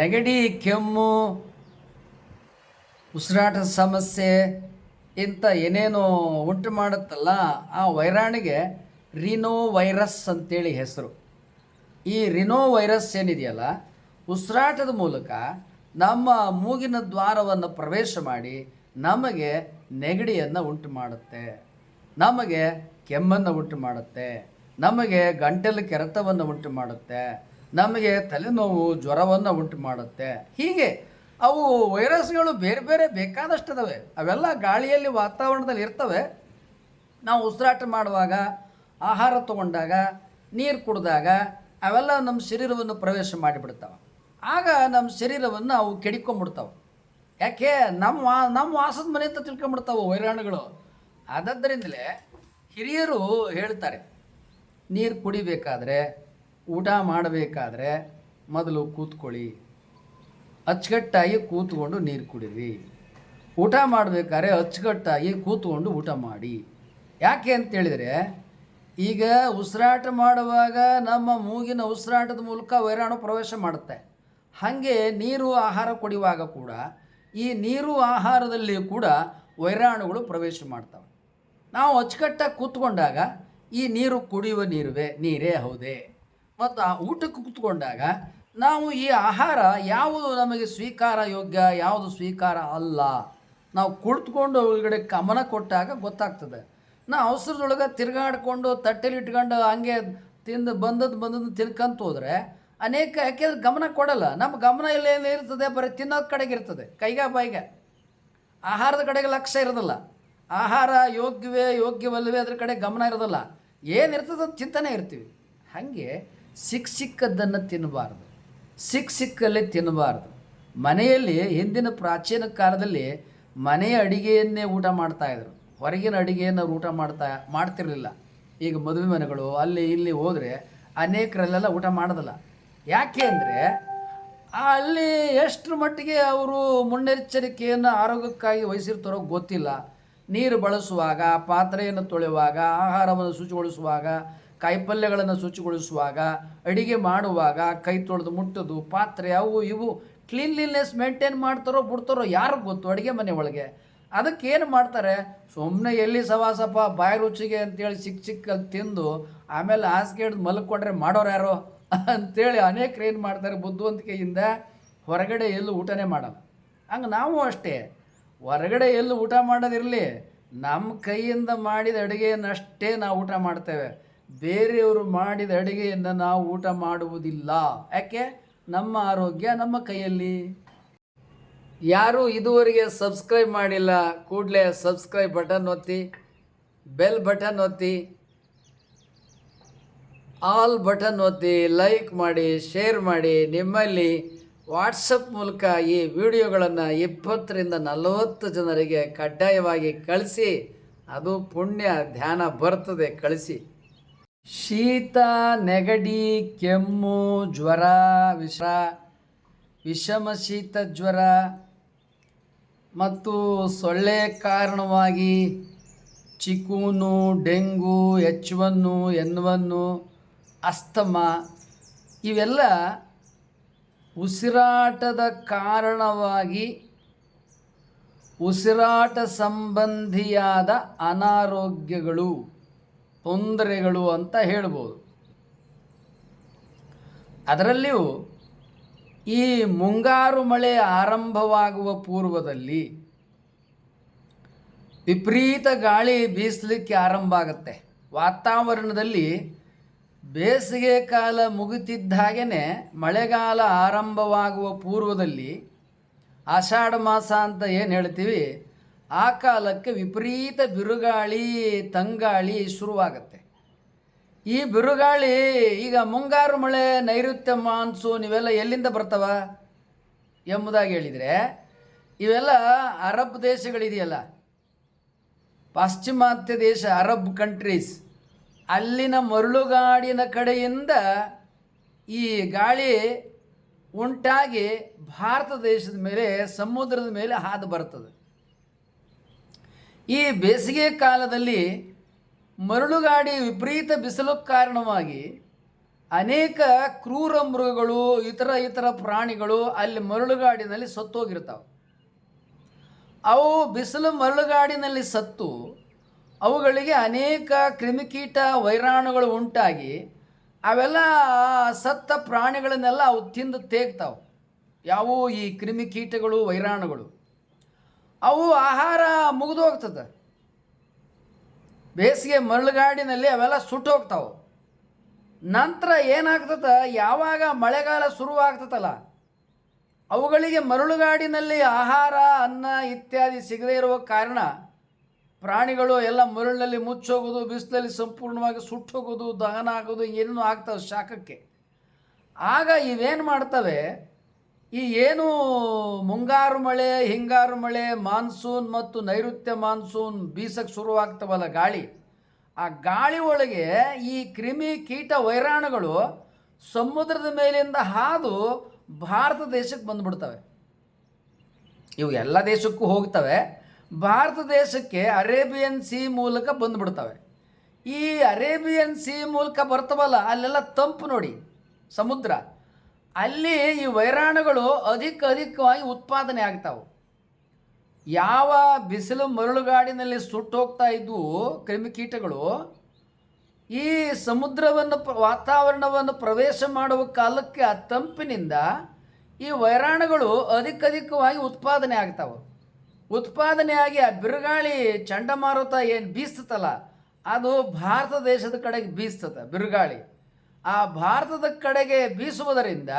ನೆಗಡಿ, ಕೆಮ್ಮು, ಉಸಿರಾಟದ ಸಮಸ್ಯೆ ಇಂಥ ಏನೇನು ಉಂಟು ಮಾಡುತ್ತಲ್ಲ ಆ ವೈರಾಣಿಗೆ ರಿನೋ ವೈರಸ್ ಅಂತೇಳಿ ಹೆಸರು. ಈ ರಿನೋ ವೈರಸ್ ಏನಿದೆಯಲ್ಲ, ಉಸಿರಾಟದ ಮೂಲಕ ನಮ್ಮ ಮೂಗಿನ ದ್ವಾರವನ್ನು ಪ್ರವೇಶ ಮಾಡಿ ನಮಗೆ ನೆಗಡಿಯನ್ನು ಉಂಟು ಮಾಡುತ್ತೆ, ನಮಗೆ ಕೆಮ್ಮನ್ನು ಉಂಟು ಮಾಡುತ್ತೆ, ನಮಗೆ ಗಂಟಲು ಕೆರೆತವನ್ನು ಉಂಟು ಮಾಡುತ್ತೆ, ನಮಗೆ ತಲೆನೋವು, ಜ್ವರವನ್ನು ಉಂಟು ಮಾಡುತ್ತೆ. ಹೀಗೆ ಅವು ವೈರಸ್ಗಳು ಬೇರೆ ಬೇರೆ ಬೇಕಾದಷ್ಟಿದಾವೆ. ಅವೆಲ್ಲ ಗಾಳಿಯಲ್ಲಿ, ವಾತಾವರಣದಲ್ಲಿ ಇರ್ತವೆ. ನಾವು ಉಸಿರಾಟ ಮಾಡುವಾಗ, ಆಹಾರ ತಗೊಂಡಾಗ, ನೀರು ಕುಡಿದಾಗ ಅವೆಲ್ಲ ನಮ್ಮ ಶರೀರವನ್ನು ಪ್ರವೇಶ ಮಾಡಿಬಿಡ್ತಾವೆ. ಆಗ ನಮ್ಮ ಶರೀರವನ್ನು ಅವು ಕೆಡಿಕೊಂಬಿಡ್ತಾವೆ. ಯಾಕೆ? ನಮ್ಮ ವಾಸದ ಮನೆ ಅಂತ ತಿಳ್ಕೊಂಬಿಡ್ತಾವೆ ವೈರಾಣುಗಳು. ಆದ್ದರಿಂದಲೇ ಹಿರಿಯರು ಹೇಳ್ತಾರೆ, ನೀರು ಕುಡಿಬೇಕಾದ್ರೆ, ಊಟ ಮಾಡಬೇಕಾದ್ರೆ ಮೊದಲು ಕೂತ್ಕೊಳ್ಳಿ, ಅಚ್ಚುಕಟ್ಟಾಗಿ ಕೂತ್ಕೊಂಡು ನೀರು ಕುಡೀರಿ. ಊಟ ಮಾಡಬೇಕಾದ್ರೆ ಅಚ್ಚುಕಟ್ಟಾಗಿ ಕೂತ್ಕೊಂಡು ಊಟ ಮಾಡಿ. ಯಾಕೆ ಅಂತೇಳಿದರೆ, ಈಗ ಉಸಿರಾಟ ಮಾಡುವಾಗ ನಮ್ಮ ಮೂಗಿನ ಉಸಿರಾಟದ ಮೂಲಕ ವೈರಾಣು ಪ್ರವೇಶ ಮಾಡುತ್ತೆ. ಹಾಗೆ ನೀರು, ಆಹಾರ ಕುಡಿಯುವಾಗ ಕೂಡ ಈ ನೀರು, ಆಹಾರದಲ್ಲಿ ಕೂಡ ವೈರಾಣುಗಳು ಪ್ರವೇಶ ಮಾಡ್ತವೆ. ನಾವು ಅಚ್ಚುಕಟ್ಟಾಗಿ ಕೂತ್ಕೊಂಡಾಗ ಈ ನೀರು ಕುಡಿಯುವ ನೀರೇ ಹೌದೇ. ಮತ್ತು ಆ ಊಟಕ್ಕೆ ಕೂತ್ಕೊಂಡಾಗ ನಾವು ಈ ಆಹಾರ ಯಾವುದು ನಮಗೆ ಸ್ವೀಕಾರ ಯೋಗ್ಯ, ಯಾವುದು ಸ್ವೀಕಾರ ಅಲ್ಲ, ನಾವು ಕುಳಿತುಕೊಂಡು ಒಳಗಡೆ ಗಮನ ಕೊಟ್ಟಾಗ ಗೊತ್ತಾಗ್ತದೆ. ನಾವು ಅವಸರದೊಳಗೆ ತಿರುಗಾಡ್ಕೊಂಡು ತಟ್ಟೆಲಿ ಇಟ್ಕೊಂಡು ಹಂಗೆ ಬಂದದ್ದು ತಿನ್ಕಂತ ಹೋದರೆ ಯಾಕೆಂದ್ರೆ ಗಮನ ಕೊಡಲ್ಲ. ನಮ್ಮ ಗಮನ ಎಲ್ಲೇನು ಇರ್ತದೆ, ಬರೀ ತಿನ್ನೋದು ಕಡೆಗೆ ಇರ್ತದೆ, ಬಾಯಿಗೆ ಆಹಾರದ ಕಡೆಗೆ ಲಕ್ಷ್ಯ ಇರೋದಿಲ್ಲ. ಆಹಾರ ಯೋಗ್ಯವಲ್ಲವೇ ಅದ್ರ ಕಡೆ ಗಮನ ಇರೋದಿಲ್ಲ. ಏನಿರ್ತದೆ ಅಂತ ಚಿಂತನೆ ಇರ್ತೀವಿ. ಹಾಗೆ ಸಿಕ್ಕದ್ದನ್ನು ತಿನ್ನಬಾರ್ದು, ಸಿಕ್ಕಲ್ಲೇ ತಿನ್ನಬಾರ್ದು. ಮನೆಯಲ್ಲಿ ಹಿಂದಿನ ಪ್ರಾಚೀನ ಕಾಲದಲ್ಲಿ ಮನೆಯ ಅಡಿಗೆಯನ್ನೇ ಊಟ ಮಾಡ್ತಾಯಿದ್ರು, ಹೊರಗಿನ ಅಡಿಗೆಯನ್ನು ಊಟ ಮಾಡ್ತಿರಲಿಲ್ಲ. ಈಗ ಮದುವೆ ಮನೆಗಳು ಅಲ್ಲಿ ಇಲ್ಲಿ ಹೋದರೆ ಅನೇಕರಲ್ಲೆಲ್ಲ ಊಟ ಮಾಡೋದಿಲ್ಲ. ಯಾಕೆ ಅಂದರೆ ಅಲ್ಲಿ ಎಷ್ಟರ ಮಟ್ಟಿಗೆ ಅವರು ಮುನ್ನೆಚ್ಚರಿಕೆಯನ್ನು ಆರೋಗ್ಯಕ್ಕಾಗಿ ವಹಿಸಿರ್ತಾರೋ ಗೊತ್ತಿಲ್ಲ. ನೀರು ಬಳಸುವಾಗ, ಪಾತ್ರೆಯನ್ನು ತೊಳೆಯುವಾಗ, ಆಹಾರವನ್ನು ಶುಚಿಗೊಳಿಸುವಾಗ, ಕಾಯಿಪಲ್ಯಗಳನ್ನು ಶುಚಿಗೊಳಿಸುವಾಗ, ಅಡಿಗೆ ಮಾಡುವಾಗ ಕೈ ತೊಳೆದು ಮುಟ್ಟೋದು, ಪಾತ್ರೆ ಅವು ಇವು ಕ್ಲೀನ್ಲಿನೆಸ್ ಮೇಂಟೈನ್ ಮಾಡ್ತಾರೋ ಬಿಡ್ತಾರೋ ಯಾರಿಗೆ ಗೊತ್ತು. ಅಡುಗೆ ಮನೆ ಒಳಗೆ ಅದಕ್ಕೇನು ಮಾಡ್ತಾರೆ, ಸುಮ್ಮನೆ ಎಲ್ಲಿ ಸವಾಸಪ್ಪ ಬಾಯಿ ರುಚಿಗೆ ಅಂತೇಳಿ ಸಿಕ್ಕಲ್ಲಿ ತಿಂದು ಆಮೇಲೆ ಹಾಸಿಗೆ ಹಿಡ್ದು ಮಲ್ಕೊಂಡ್ರೆ ಮಾಡೋರು ಯಾರೋ ಅಂಥೇಳಿ ಅನೇಕರು ಏನು ಮಾಡ್ತಾರೆ, ಬುದ್ಧಿವಂತಿಕೆಯಿಂದ ಹೊರಗಡೆ ಎಲ್ಲೂ ಊಟನೇ ಮಾಡಲ್ಲ. ಹಂಗೆ ನಾವು ಅಷ್ಟೇ, ಹೊರಗಡೆ ಎಲ್ಲೂ ಊಟ ಮಾಡೋದಿರಲಿ, ನಮ್ಮ ಕೈಯಿಂದ ಮಾಡಿದ ಅಡುಗೆಯನ್ನಷ್ಟೇ ನಾವು ಊಟ ಮಾಡ್ತೇವೆ. ಬೇರೆಯವರು ಮಾಡಿದ ಅಡುಗೆಯನ್ನು ನಾವು ಊಟ ಮಾಡುವುದಿಲ್ಲ. ಯಾಕೆ? ನಮ್ಮ ಆರೋಗ್ಯ ನಮ್ಮ ಕೈಯಲ್ಲಿ. ಯಾರು ಇದುವರೆಗೆ ಸಬ್ಸ್ಕ್ರೈಬ್ ಮಾಡಿಲ್ಲ, ಕೂಡಲೇ ಸಬ್ಸ್ಕ್ರೈಬ್ ಬಟನ್ ಒತ್ತಿ, ಬೆಲ್ ಬಟನ್ ಒತ್ತಿ, ಆಲ್ ಬಟನ್ ಒತ್ತಿ, ಲೈಕ್ ಮಾಡಿ, ಶೇರ್ ಮಾಡಿ. ನಿಮ್ಮಲ್ಲಿ ವಾಟ್ಸಪ್ ಮೂಲಕ ಈ ವಿಡಿಯೋಗಳನ್ನು 20ರಿಂದ 40 ಜನರಿಗೆ ಕಡ್ಡಾಯವಾಗಿ ಕಳಿಸಿ. ಅದು ಪುಣ್ಯ ಧ್ಯಾನ ಬರ್ತದೆ, ಕಳಿಸಿ. ಶೀತ, ನೆಗಡಿ, ಕೆಮ್ಮು, ಜ್ವರ, ವಿಷಮ ಶೀತ ಜ್ವರ ಮತ್ತು ಸೊಳ್ಳೆ ಕಾರಣವಾಗಿ ಚಿಕೂನು, ಡೆಂಗು, H1, N1, ಅಸ್ತಮಾ ಇವೆಲ್ಲ ಉಸಿರಾಟದ ಕಾರಣವಾಗಿ ಉಸಿರಾಟ ಸಂಬಂಧಿಯಾದ ಅನಾರೋಗ್ಯಗಳು, ತೊಂದರೆಗಳು ಅಂತ ಹೇಳ್ಬೋದು. ಅದರಲ್ಲಿಯೂ ಈ ಮುಂಗಾರು ಮಳೆ ಆರಂಭವಾಗುವ ಪೂರ್ವದಲ್ಲಿ ವಿಪರೀತ ಗಾಳಿ ಬೀಸಲಿಕ್ಕೆ ಆರಂಭ ಆಗುತ್ತೆ. ವಾತಾವರಣದಲ್ಲಿ ಬೇಸಿಗೆ ಕಾಲ ಮುಗಿತಿದ್ದ ಹಾಗೆಯೇ ಮಳೆಗಾಲ ಆರಂಭವಾಗುವ ಪೂರ್ವದಲ್ಲಿ ಆಷಾಢ ಮಾಸ ಅಂತ ಏನು ಹೇಳ್ತೀವಿ, ಆ ಕಾಲಕ್ಕೆ ವಿಪರೀತ ಬಿರುಗಾಳಿ, ತಂಗಾಳಿ ಶುರುವಾಗುತ್ತೆ. ಈ ಬಿರುಗಾಳಿ ಈಗ ಮುಂಗಾರು ಮಳೆ, ನೈಋತ್ಯ ಮಾನ್ಸೂನ್ ಇವೆಲ್ಲ ಎಲ್ಲಿಂದ ಬರ್ತವ ಎಂಬುದಾಗಿ ಹೇಳಿದರೆ, ಇವೆಲ್ಲ ಅರಬ್ ದೇಶಗಳಿದೆಯಲ್ಲ, ಪಾಶ್ಚಿಮಾತ್ಯ ದೇಶ, ಅರಬ್ ಕಂಟ್ರೀಸ್, ಅಲ್ಲಿನ ಮರಳುಗಾಡಿನ ಕಡೆಯಿಂದ ಈ ಗಾಳಿ ಉಂಟಾಗಿ ಭಾರತ ದೇಶದ ಮೇಲೆ, ಸಮುದ್ರದ ಮೇಲೆ ಹಾದು ಬರ್ತದೆ. ಈ ಬೇಸಿಗೆ ಕಾಲದಲ್ಲಿ ಮರಳುಗಾಡಿ ವಿಪರೀತ ಬಿಸಿಲು ಕಾರಣವಾಗಿ ಅನೇಕ ಕ್ರೂರ ಮೃಗಗಳು, ಇತರ ಪ್ರಾಣಿಗಳು ಅಲ್ಲಿ ಮರಳುಗಾಡಿನಲ್ಲಿ ಸತ್ತೋಗಿರ್ತಾವೆ. ಅವು ಬಿಸಿಲು ಮರಳುಗಾಡಿನಲ್ಲಿ ಸತ್ತು ಅವುಗಳಿಗೆ ಅನೇಕ ಕ್ರಿಮಿಕೀಟ ವೈರಾಣುಗಳು ಉಂಟಾಗಿ ಅವೆಲ್ಲ ಸತ್ತ ಪ್ರಾಣಿಗಳನ್ನೆಲ್ಲ ಅವು ತಿಂದು ತೇಗ್ತಾವೆ. ಯಾವುವು ಈ ಕ್ರಿಮಿಕೀಟಗಳು ವೈರಾಣುಗಳು. ಅವು ಆಹಾರ ಮುಗಿದು ಹೋಗ್ತದೆ. ಬೇಸಿಗೆ ಮರಳುಗಾಡಿನಲ್ಲಿ ಅವೆಲ್ಲ ಸುಟ್ಟೋಗ್ತಾವೆ. ನಂತರ ಏನಾಗ್ತದೆ, ಯಾವಾಗ ಮಳೆಗಾಲ ಶುರುವಾಗ್ತದಲ್ಲ ಅವುಗಳಿಗೆ ಮರಳುಗಾಡಿನಲ್ಲಿ ಆಹಾರ ಅನ್ನ ಇತ್ಯಾದಿ ಸಿಗದೇ ಇರುವ ಕಾರಣ ಪ್ರಾಣಿಗಳು ಎಲ್ಲ ಮರಳಿನಲ್ಲಿ ಮುಚ್ಚೋಗೋದು, ಬಿಸಿಲಲ್ಲಿ ಸಂಪೂರ್ಣವಾಗಿ ಸುಟ್ಟೋಗೋದು, ದಹನ ಆಗೋದು, ಏನೇನು ಆಗ್ತವೆ ಶಾಖಕ್ಕೆ. ಆಗ ಇವೇನು ಮಾಡ್ತವೆ, ಈ ಏನು ಮುಂಗಾರು ಮಳೆ, ಹಿಂಗಾರು ಮಳೆ, ಮಾನ್ಸೂನ್ ಮತ್ತು ನೈಋತ್ಯ ಮಾನ್ಸೂನ್ ಬೀಸಕ್ಕೆ ಶುರುವಾಗ್ತವಲ್ಲ ಗಾಳಿ, ಆ ಗಾಳಿ ಒಳಗೆ ಈ ಕ್ರಿಮಿ ಕೀಟ ವೈರಾಣುಗಳು ಸಮುದ್ರದ ಮೇಲಿಂದ ಹಾದು ಭಾರತ ದೇಶಕ್ಕೆ ಬಂದುಬಿಡ್ತವೆ. ಇವು ಎಲ್ಲ ದೇಶಕ್ಕೂ ಹೋಗ್ತವೆ. ಭಾರತ ದೇಶಕ್ಕೆ ಅರೇಬಿಯನ್ ಸಿ ಮೂಲಕ ಬಂದುಬಿಡ್ತವೆ. ಈ ಅರೇಬಿಯನ್ ಸಿ ಮೂಲಕ ಬರ್ತವಲ್ಲ, ಅಲ್ಲೆಲ್ಲ ತಂಪು ನೋಡಿ ಸಮುದ್ರ, ಅಲ್ಲಿ ಈ ವೈರಾಣುಗಳು ಅಧಿಕವಾಗಿ ಉತ್ಪಾದನೆ ಆಗ್ತಾವೆ. ಯಾವ ಬಿಸಿಲು ಮರಳುಗಾಡಿನಲ್ಲಿ ಸುಟ್ಟೋಗ್ತಾ ಇದ್ವು ಕ್ರಿಮಿಕೀಟಗಳು, ಈ ಸಮುದ್ರವನ್ನು ವಾತಾವರಣವನ್ನು ಪ್ರವೇಶ ಮಾಡುವ ಕಾಲಕ್ಕೆ ಆ ತಂಪಿನಿಂದ ಈ ವೈರಾಣುಗಳು ಅಧಿಕವಾಗಿ ಉತ್ಪಾದನೆ ಆಗ್ತಾವೆ. ಉತ್ಪಾದನೆಯಾಗಿ ಆ ಬಿರುಗಾಳಿ ಚಂಡಮಾರುತ ಏನು ಬೀಸ್ತತಲ್ಲ ಅದು ಭಾರತ ದೇಶದ ಕಡೆಗೆ ಬೀಸ್ತದೆ. ಬಿರುಗಾಳಿ ಆ ಭಾರತದ ಕಡೆಗೆ ಬೀಸುವುದರಿಂದ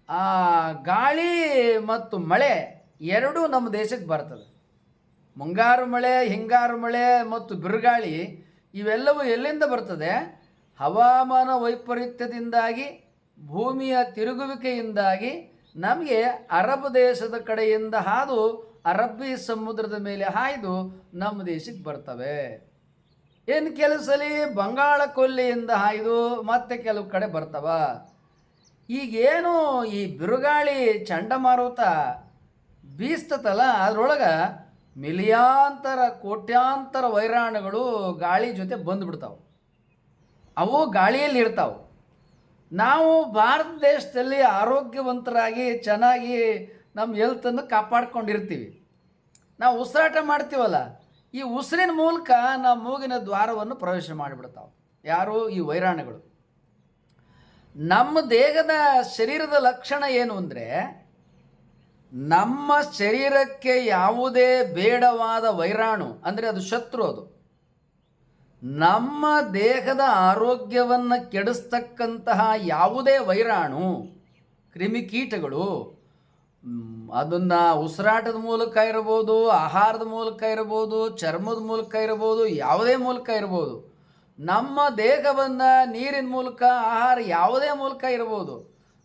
ಆ ಗಾಳಿ ಮತ್ತು ಮಳೆ ಎರಡೂ ನಮ್ಮ ದೇಶಕ್ಕೆ ಬರ್ತದೆ. ಮುಂಗಾರು ಮಳೆ, ಹಿಂಗಾರು ಮಳೆ ಮತ್ತು ಬಿರುಗಾಳಿ ಇವೆಲ್ಲವೂ ಎಲ್ಲಿಂದ ಬರ್ತದೆ? ಹವಾಮಾನ ವೈಪರೀತ್ಯದಿಂದಾಗಿ, ಭೂಮಿಯ ತಿರುಗುವಿಕೆಯಿಂದಾಗಿ ನಮಗೆ ಅರಬ್ ದೇಶದ ಕಡೆಯಿಂದ ಹಾದು ಅರಬ್ಬಿ ಸಮುದ್ರದ ಮೇಲೆ ಹಾಯ್ದು ನಮ್ಮ ದೇಶಕ್ಕೆ ಬರ್ತವೆ. ಏನು ಕೆಲವು ಸಲ ಬಂಗಾಳ ಕೊಲ್ಲಿಯಿಂದ ಹಾಯ್ದು ಮತ್ತೆ ಕೆಲವು ಕಡೆ ಬರ್ತವ. ಈಗೇನು ಈ ಬಿರುಗಾಳಿ ಚಂಡಮಾರುತ ಬೀಸ್ತತಲ್ಲ ಅದರೊಳಗೆ ಮಿಲಿಯಾಂತರ ಕೋಟ್ಯಾಂತರ ವೈರಾಣುಗಳು ಗಾಳಿ ಜೊತೆ ಬಂದುಬಿಡ್ತಾವೆ. ಅವು ಗಾಳಿಯಲ್ಲಿ ಇರ್ತಾವೆ. ನಾವು ಭಾರತ ದೇಶದಲ್ಲಿ ಆರೋಗ್ಯವಂತರಾಗಿ ಚೆನ್ನಾಗಿ ನಮ್ಮ ಹೆಲ್ತನ್ನು ಕಾಪಾಡ್ಕೊಂಡಿರ್ತೀವಿ. ನಾವು ಉಸಿರಾಟ ಮಾಡ್ತೀವಲ್ಲ, ಈ ಉಸಿರಿನ ಮೂಲಕ ನಮ್ಮ ಮೂಗಿನ ದ್ವಾರವನ್ನು ಪ್ರವೇಶ ಮಾಡಿಬಿಡ್ತಾವೆ ಯಾರು? ಈ ವೈರಾಣುಗಳು. ನಮ್ಮ ದೇಹದ ಶರೀರದ ಲಕ್ಷಣ ಏನು ಅಂದರೆ, ನಮ್ಮ ಶರೀರಕ್ಕೆ ಯಾವುದೇ ಬೇಡವಾದ ವೈರಾಣು ಅಂದರೆ ಅದು ಶತ್ರು, ಅದು ನಮ್ಮ ದೇಹದ ಆರೋಗ್ಯವನ್ನು ಕೆಡಿಸ್ತಕ್ಕಂತಹ ಯಾವುದೇ ವೈರಾಣು, ಕ್ರಿಮಿಕೀಟಗಳು, ಅದನ್ನು ಉಸಿರಾಟದ ಮೂಲಕ ಇರ್ಬೋದು, ಆಹಾರದ ಮೂಲಕ ಇರ್ಬೋದು, ಚರ್ಮದ ಮೂಲಕ ಇರ್ಬೋದು, ಯಾವುದೇ ಮೂಲಕ ಇರ್ಬೋದು, ನಮ್ಮ ದೇಹವನ್ನು ನೀರಿನ ಮೂಲಕ, ಆಹಾರ ಯಾವುದೇ ಮೂಲಕ ಇರ್ಬೋದು,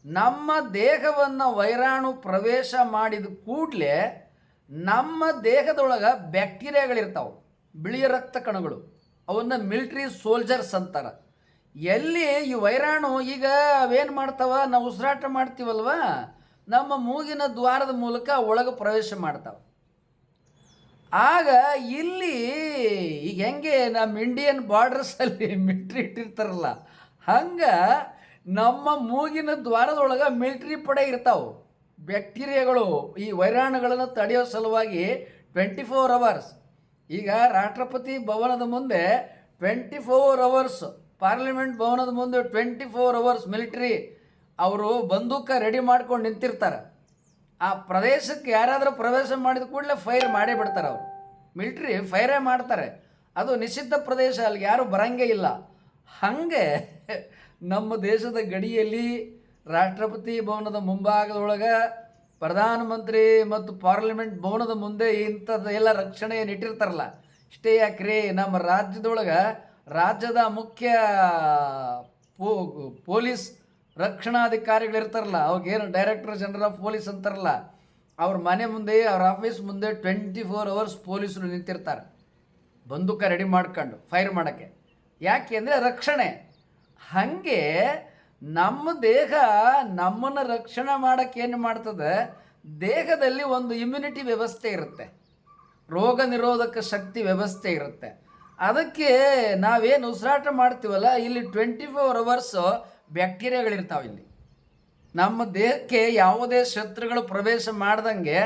ನಮ್ಮ ದೇಹವನ್ನು ವೈರಾಣು ಪ್ರವೇಶ ಮಾಡಿದ ಕೂಡಲೇ ನಮ್ಮ ದೇಹದೊಳಗೆ ಬ್ಯಾಕ್ಟೀರಿಯಾಗಳಿರ್ತಾವೆ, ಬಿಳಿಯ ರಕ್ತ ಕಣಗಳು, ಅವನ್ನ ಮಿಲಿಟ್ರಿ ಸೋಲ್ಜರ್ಸ್ ಅಂತಾರೆ. ಎಲ್ಲಿ ಈ ವೈರಾಣು ಈಗ ಅವೇನು ಮಾಡ್ತಾವ, ನಾವು ಉಸಿರಾಟ ಮಾಡ್ತೀವಲ್ವ, ನಮ್ಮ ಮೂಗಿನ ದ್ವಾರದ ಮೂಲಕ ಒಳಗೆ ಪ್ರವೇಶ ಮಾಡ್ತಾವೆ. ಆಗ ಇಲ್ಲಿ ಈಗ ಹೆಂಗೆ ನಮ್ಮ ಇಂಡಿಯನ್ ಬಾರ್ಡರ್ಸಲ್ಲಿ ಮಿಲಿಟ್ರಿ ಇಟ್ಟಿರ್ತಾರಲ್ಲ, ಹಂಗೆ ನಮ್ಮ ಮೂಗಿನ ದ್ವಾರದೊಳಗೆ ಮಿಲಿಟ್ರಿ ಪಡೆ ಇರ್ತಾವೆ. ಬ್ಯಾಕ್ಟೀರಿಯಾಗಳು ಈ ವೈರಾಣುಗಳನ್ನು ತಡೆಯೋ ಸಲುವಾಗಿ 24 ಅವರ್ಸ್, ಈಗ ರಾಷ್ಟ್ರಪತಿ ಭವನದ ಮುಂದೆ 24 ಅವರ್ಸ್, ಪಾರ್ಲಿಮೆಂಟ್ ಭವನದ ಮುಂದೆ 24 ಅವರ್ಸ್ ಮಿಲಿಟ್ರಿ ಅವರು ಬಂದೂಕ ರೆಡಿ ಮಾಡ್ಕೊಂಡು ನಿಂತಿರ್ತಾರೆ. ಆ ಪ್ರದೇಶಕ್ಕೆ ಯಾರಾದರೂ ಪ್ರವೇಶ ಮಾಡಿದ ಕೂಡಲೇ ಫೈರ್ ಮಾಡೇ ಬಿಡ್ತಾರೆ. ಅವರು ಮಿಲಿಟ್ರಿ ಫೈರೇ ಮಾಡ್ತಾರೆ. ಅದು ನಿಷಿದ್ಧ ಪ್ರದೇಶ, ಅಲ್ಲಿ ಯಾರೂ ಬರಂಗೇ ಇಲ್ಲ. ಹಾಗೆ ನಮ್ಮ ದೇಶದ ಗಡಿಯಲ್ಲಿ ರಾಷ್ಟ್ರಪತಿ ಭವನದ ಮುಂಭಾಗದೊಳಗೆ ಪ್ರಧಾನಮಂತ್ರಿ ಮತ್ತು ಪಾರ್ಲಿಮೆಂಟ್ ಭವನದ ಮುಂದೆ ಇಂಥದ್ದೆಲ್ಲ ರಕ್ಷಣೆ ಇಟ್ಟಿರ್ತಾರಲ್ಲ. ಇಷ್ಟೇ ಯಾಕ್ರಿ, ನಮ್ಮ ರಾಜ್ಯದೊಳಗೆ ರಾಜ್ಯದ ಮುಖ್ಯ ಪೊಲೀಸ್ ರಕ್ಷಣಾಧಿಕಾರಿಗಳಿರ್ತಾರಲ್ಲ, ಅವ್ರಿಗೇನು ಡೈರೆಕ್ಟರ್ ಜನರಲ್ ಆಫ್ ಪೊಲೀಸ್ ಅಂತಾರಲ್ಲ, ಅವ್ರ ಮನೆ ಮುಂದೆ, ಅವ್ರ ಆಫೀಸ್ ಮುಂದೆ 24 ಅವರ್ಸ್ ಪೊಲೀಸರು ನಿಂತಿರ್ತಾರೆ ಬಂದೂಕ ರೆಡಿ ಮಾಡ್ಕೊಂಡು ಫೈರ್ ಮಾಡೋಕ್ಕೆ. ಯಾಕೆ ಅಂದರೆ ರಕ್ಷಣೆ. ಹಾಗೆ ನಮ್ಮ ದೇಹ ನಮ್ಮನ್ನು ರಕ್ಷಣೆ ಮಾಡೋಕ್ಕೆ ಏನು ಮಾಡ್ತದೆ, ದೇಹದಲ್ಲಿ ಒಂದು ಇಮ್ಯುನಿಟಿ ವ್ಯವಸ್ಥೆ ಇರುತ್ತೆ, ರೋಗ ನಿರೋಧಕ ಶಕ್ತಿ ವ್ಯವಸ್ಥೆ ಇರುತ್ತೆ. ಅದಕ್ಕೆ ನಾವೇನು ಉಸಿರಾಟ ಮಾಡ್ತೀವಲ್ಲ, ಇಲ್ಲಿ 24 ಅವರ್ಸು ಬ್ಯಾಕ್ಟೀರಿಯಾಗಳಿರ್ತಾವೆ. ಇಲ್ಲಿ ನಮ್ಮ ದೇಹಕ್ಕೆ ಯಾವುದೇ ಶತ್ರುಗಳು ಪ್ರವೇಶ ಮಾಡ್ದಂಗೆ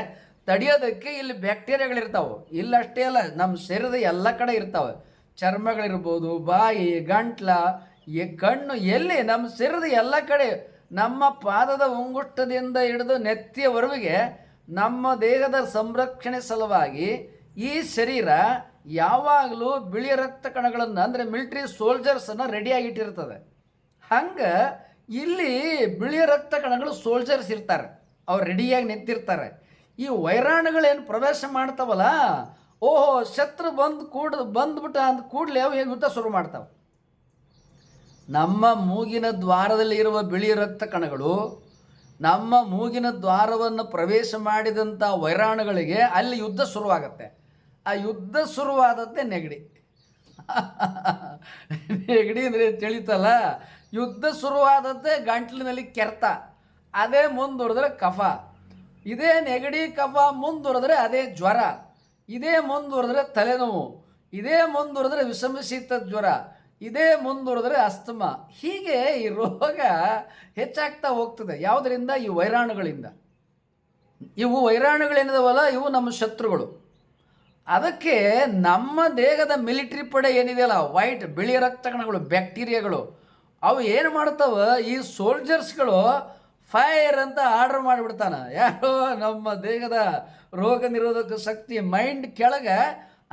ತಡೆಯೋದಕ್ಕೆ ಇಲ್ಲಿ ಬ್ಯಾಕ್ಟೀರಿಯಾಗಳಿರ್ತಾವೆ. ಇಲ್ಲಷ್ಟೇ ಅಲ್ಲ, ನಮ್ಮ ಶರೀರದ ಎಲ್ಲ ಕಡೆ ಇರ್ತಾವೆ. ಚರ್ಮಗಳಿರ್ಬೋದು, ಬಾಯಿ, ಗಂಟ್ಲ, ಕಣ್ಣು, ಎಲ್ಲಿ ನಮ್ಮ ಶರೀರದ ಎಲ್ಲ ಕಡೆ, ನಮ್ಮ ಪಾದದ ಉಂಗುಷ್ಟದಿಂದ ಹಿಡಿದು ನೆತ್ತಿಯವರೆಗೆ ನಮ್ಮ ದೇಹದ ಸಂರಕ್ಷಣೆ ಸಲುವಾಗಿ ಈ ಶರೀರ ಯಾವಾಗಲೂ ಬಿಳಿ ರಕ್ತ ಕಣಗಳನ್ನು, ಅಂದರೆ ಮಿಲಿಟ್ರಿ ಸೋಲ್ಜರ್ಸನ್ನು ರೆಡಿಯಾಗಿಟ್ಟಿರ್ತದೆ. ಹಂಗೆ ಇಲ್ಲಿ ಬಿಳಿ ರಕ್ತ ಕಣಗಳು ಸೋಲ್ಜರ್ಸ್ ಇರ್ತಾರೆ, ಅವ್ರು ರೆಡಿಯಾಗಿ ನಿಂತಿರ್ತಾರೆ. ಈ ವೈರಾಣುಗಳೇನು ಪ್ರವೇಶ ಮಾಡ್ತಾವಲ್ಲ, ಓಹೋ ಶತ್ರು ಬಂದ್ಬಿಟ್ಟ ಅಂದ ಕೂಡಲೇ ಅವು ಯುದ್ಧ ಶುರು ಮಾಡ್ತಾವೆ. ನಮ್ಮ ಮೂಗಿನ ದ್ವಾರದಲ್ಲಿ ಇರುವ ಬಿಳಿ ರಕ್ತ ಕಣಗಳು ನಮ್ಮ ಮೂಗಿನ ದ್ವಾರವನ್ನು ಪ್ರವೇಶ ಮಾಡಿದಂಥ ವೈರಾಣುಗಳಿಗೆ ಅಲ್ಲಿ ಯುದ್ಧ ಶುರುವಾಗತ್ತೆ. ಆ ಯುದ್ಧ ಶುರುವಾದದ್ದೇ ನೆಗಡಿ. ನೆಗಡಿ ಅಂದರೆ ತಿಳಿತಲ್ಲ, ಯುದ್ಧ ಶುರುವಾದದ್ದೇ ಗಂಟ್ಲಿನಲ್ಲಿ ಕೆರೆತ, ಅದೇ ಮುಂದುವರೆದ್ರೆ ಕಫ, ಇದೇ ನೆಗಡಿ ಕಫ ಮುಂದುವರೆದ್ರೆ ಅದೇ ಜ್ವರ, ಇದೇ ಮುಂದುವರೆದ್ರೆ ತಲೆನೋವು, ಇದೇ ಮುಂದುವರೆದ್ರೆ ವಿಷಮಶೀತ ಜ್ವರ, ಇದೇ ಮುಂದುವರೆದ್ರೆ ಅಸ್ತಮ. ಹೀಗೆ ಈ ರೋಗ ಹೆಚ್ಚಾಗ್ತಾ ಹೋಗ್ತದೆ. ಯಾವುದರಿಂದ? ಈ ವೈರಾಣುಗಳಿಂದ. ಇವು ವೈರಾಣುಗಳೇನಿದಾವಲ್ಲ, ಇವು ನಮ್ಮ ಶತ್ರುಗಳು. ಅದಕ್ಕೆ ನಮ್ಮ ದೇಹದ ಮಿಲಿಟ್ರಿ ಪಡೆ ಏನಿದೆಯಲ್ಲ, ವೈಟ್ ಬಿಳಿ ರಕ್ತ ಕಣಗಳು, ಬ್ಯಾಕ್ಟೀರಿಯಾಗಳು, ಅವು ಏನು ಮಾಡ್ತಾವೆ, ಈ ಸೋಲ್ಜರ್ಸ್ಗಳು ಫೈರ್ ಅಂತ ಆರ್ಡರ್ ಮಾಡಿಬಿಡ್ತಾನೆ. ಯಾರೋ ನಮ್ಮ ದೇಹದ ರೋಗ ನಿರೋಧಕ ಶಕ್ತಿ ಮೈಂಡ್ ಕೆಳಗೆ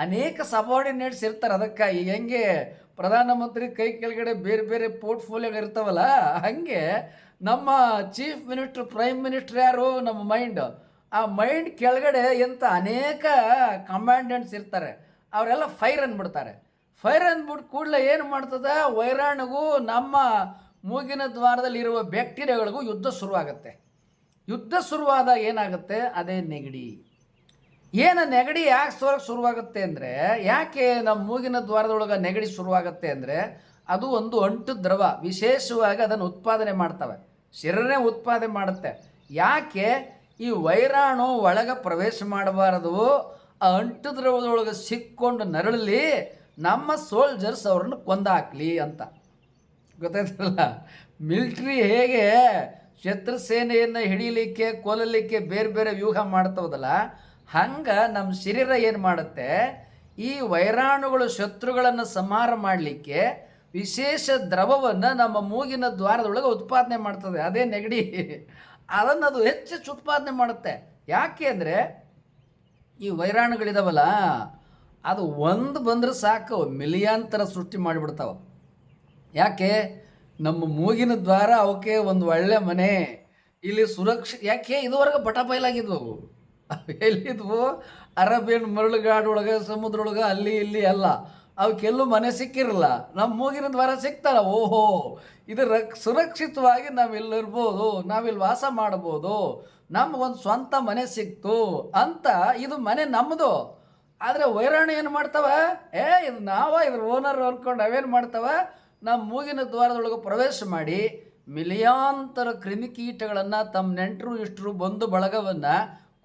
ಅನೇಕ ಸಬಾರ್ಡಿನೇಟ್ಸ್ ಇರ್ತಾರೆ. ಅದಕ್ಕಾಗಿ ಹೆಂಗೆ ಪ್ರಧಾನಮಂತ್ರಿ ಕೈ ಕೆಳಗಡೆ ಬೇರೆ ಬೇರೆ ಪೋರ್ಟ್ಫೋಲಿಯೋ ಇರ್ತಾವಲ್ಲ, ಹಾಗೆ ನಮ್ಮ ಚೀಫ್ ಮಿನಿಸ್ಟರ್, ಪ್ರೈಮ್ ಮಿನಿಸ್ಟರ್ ಯಾರು, ನಮ್ಮ ಮೈಂಡ್. ಆ ಮೈಂಡ್ ಕೆಳಗಡೆ ಎಂಥ ಅನೇಕ ಕಮಾಂಡೆಂಟ್ಸ್ ಇರ್ತಾರೆ. ಅವರೆಲ್ಲ ಫೈರ್ ಅಂದ್ಬಿಡ್ತಾರೆ. ಫೈರ್ ಅಂದ್ಬಿಟ್ಟು ಕೂಡಲೇ ಏನು ಮಾಡ್ತದೆ, ವೈರಾಣುಗೂ ನಮ್ಮ ಮೂಗಿನ ದ್ವಾರದಲ್ಲಿರುವ ಬ್ಯಾಕ್ಟೀರಿಯಾಗಳಿಗೂ ಯುದ್ಧ ಶುರುವಾಗುತ್ತೆ. ಯುದ್ಧ ಶುರುವಾದಾಗ ಏನಾಗುತ್ತೆ, ಅದೇ ನೆಗಡಿ. ಏನು ನೆಗಡಿ ಯಾಕೆ ಶುರುವಾಗುತ್ತೆ ಅಂದರೆ, ಯಾಕೆ ನಮ್ಮ ಮೂಗಿನ ದ್ವಾರದೊಳಗೆ ನೆಗಡಿ ಶುರುವಾಗುತ್ತೆ ಅಂದರೆ, ಅದು ಒಂದು ಅಂಟು ದ್ರವ, ವಿಶೇಷವಾಗಿ ಅದನ್ನು ಉತ್ಪಾದನೆ ಮಾಡ್ತವೆ, ಶರೀರನೇ ಉತ್ಪಾದನೆ ಮಾಡುತ್ತೆ. ಯಾಕೆ? ಈ ವೈರಾಣು ಒಳಗೆ ಪ್ರವೇಶ ಮಾಡಬಾರದು, ಆ ಅಂಟು ದ್ರವದೊಳಗೆ ಸಿಕ್ಕೊಂಡು ನರಳಲಿ, ನಮ್ಮ ಸೋಲ್ಜರ್ಸ್ ಅವ್ರನ್ನ ಕೊಂದಾಕ್ಲಿ ಅಂತ. ಗೊತ್ತಾಯ್ತಲ್ಲ, ಮಿಲ್ಟ್ರಿ ಹೇಗೆ ಶತ್ರು ಸೇನೆಯನ್ನು ಹಿಡೀಲಿಕ್ಕೆ, ಕೊಲ್ಲಲಿಕ್ಕೆ ಬೇರೆ ಬೇರೆ ವ್ಯೂಹ ಮಾಡ್ತವದಲ್ಲ, ಹಂಗೆ ನಮ್ಮ ಶರೀರ ಏನು ಮಾಡುತ್ತೆ, ಈ ವೈರಾಣುಗಳು ಶತ್ರುಗಳನ್ನು ಸಂಹಾರ ಮಾಡಲಿಕ್ಕೆ ವಿಶೇಷ ದ್ರವವನ್ನು ನಮ್ಮ ಮೂಗಿನ ದ್ವಾರದೊಳಗೆ ಉತ್ಪಾದನೆ ಮಾಡ್ತದೆ. ಅದೇ ನೆಗಡಿ. ಅದನ್ನು ಅದು ಹೆಚ್ಚು ಉತ್ಪಾದನೆ ಮಾಡುತ್ತೆ. ಯಾಕೆ ಅಂದರೆ, ಈ ವೈರಾಣುಗಳಿದಾವಲ್ಲ, ಅದು ಒಂದು ಬಂದರೆ ಸಾಕು, ಮಿಲಿಯಾಂತರ ಸೃಷ್ಟಿ ಮಾಡಿಬಿಡ್ತಾವೆ. ಯಾಕೆ? ನಮ್ಮ ಮೂಗಿನ ದ್ವಾರ ಅವಕ್ಕೆ ಒಂದು ಒಳ್ಳೆ ಮನೆ, ಇಲ್ಲಿ ಯಾಕೆ ಇದುವರೆಗೆ ಬಟಬಯಲಾಗಿದ್ವು. ಎಲ್ಲಿದ್ವು? ಅರೇಬಿಯನ್ ಮರಳುಗಾಡೊಳಗೆ, ಸಮುದ್ರೊಳಗೆ, ಅಲ್ಲಿ ಇಲ್ಲಿ ಅಲ್ಲ. ಅವಕ್ಕೆಲ್ಲೂ ಮನೆ ಸಿಕ್ಕಿರಲ್ಲ. ನಮ್ಮ ಮೂಗಿನ ದ್ವಾರ ಸಿಗ್ತಾರ. ಓಹೋ, ಇದು ಸುರಕ್ಷಿತವಾಗಿ ನಾವಿಲ್ಲಿರ್ಬೋದು, ನಾವಿಲ್ಲಿ ವಾಸ ಮಾಡ್ಬೋದು, ನಮಗೊಂದು ಸ್ವಂತ ಮನೆ ಸಿಕ್ತು ಅಂತ. ಇದು ಮನೆ ನಮ್ಮದು. ಆದರೆ ವೈರಾಣು ಏನು ಮಾಡ್ತಾವ, ಇದು ಇದ್ರ ಓನರ್ ಅಂದ್ಕೊಂಡು ಅವೇನು ಮಾಡ್ತಾವ, ನಮ್ಮ ಮೂಗಿನ ದ್ವಾರದೊಳಗೆ ಪ್ರವೇಶ ಮಾಡಿ ಮಿಲಿಯಾಂತರ ಕ್ರಿಮಿಕೀಟಗಳನ್ನು, ತಮ್ಮ ನೆಂಟರು ಇಷ್ಟರು ಬಂಧು ಬಳಗವನ್ನು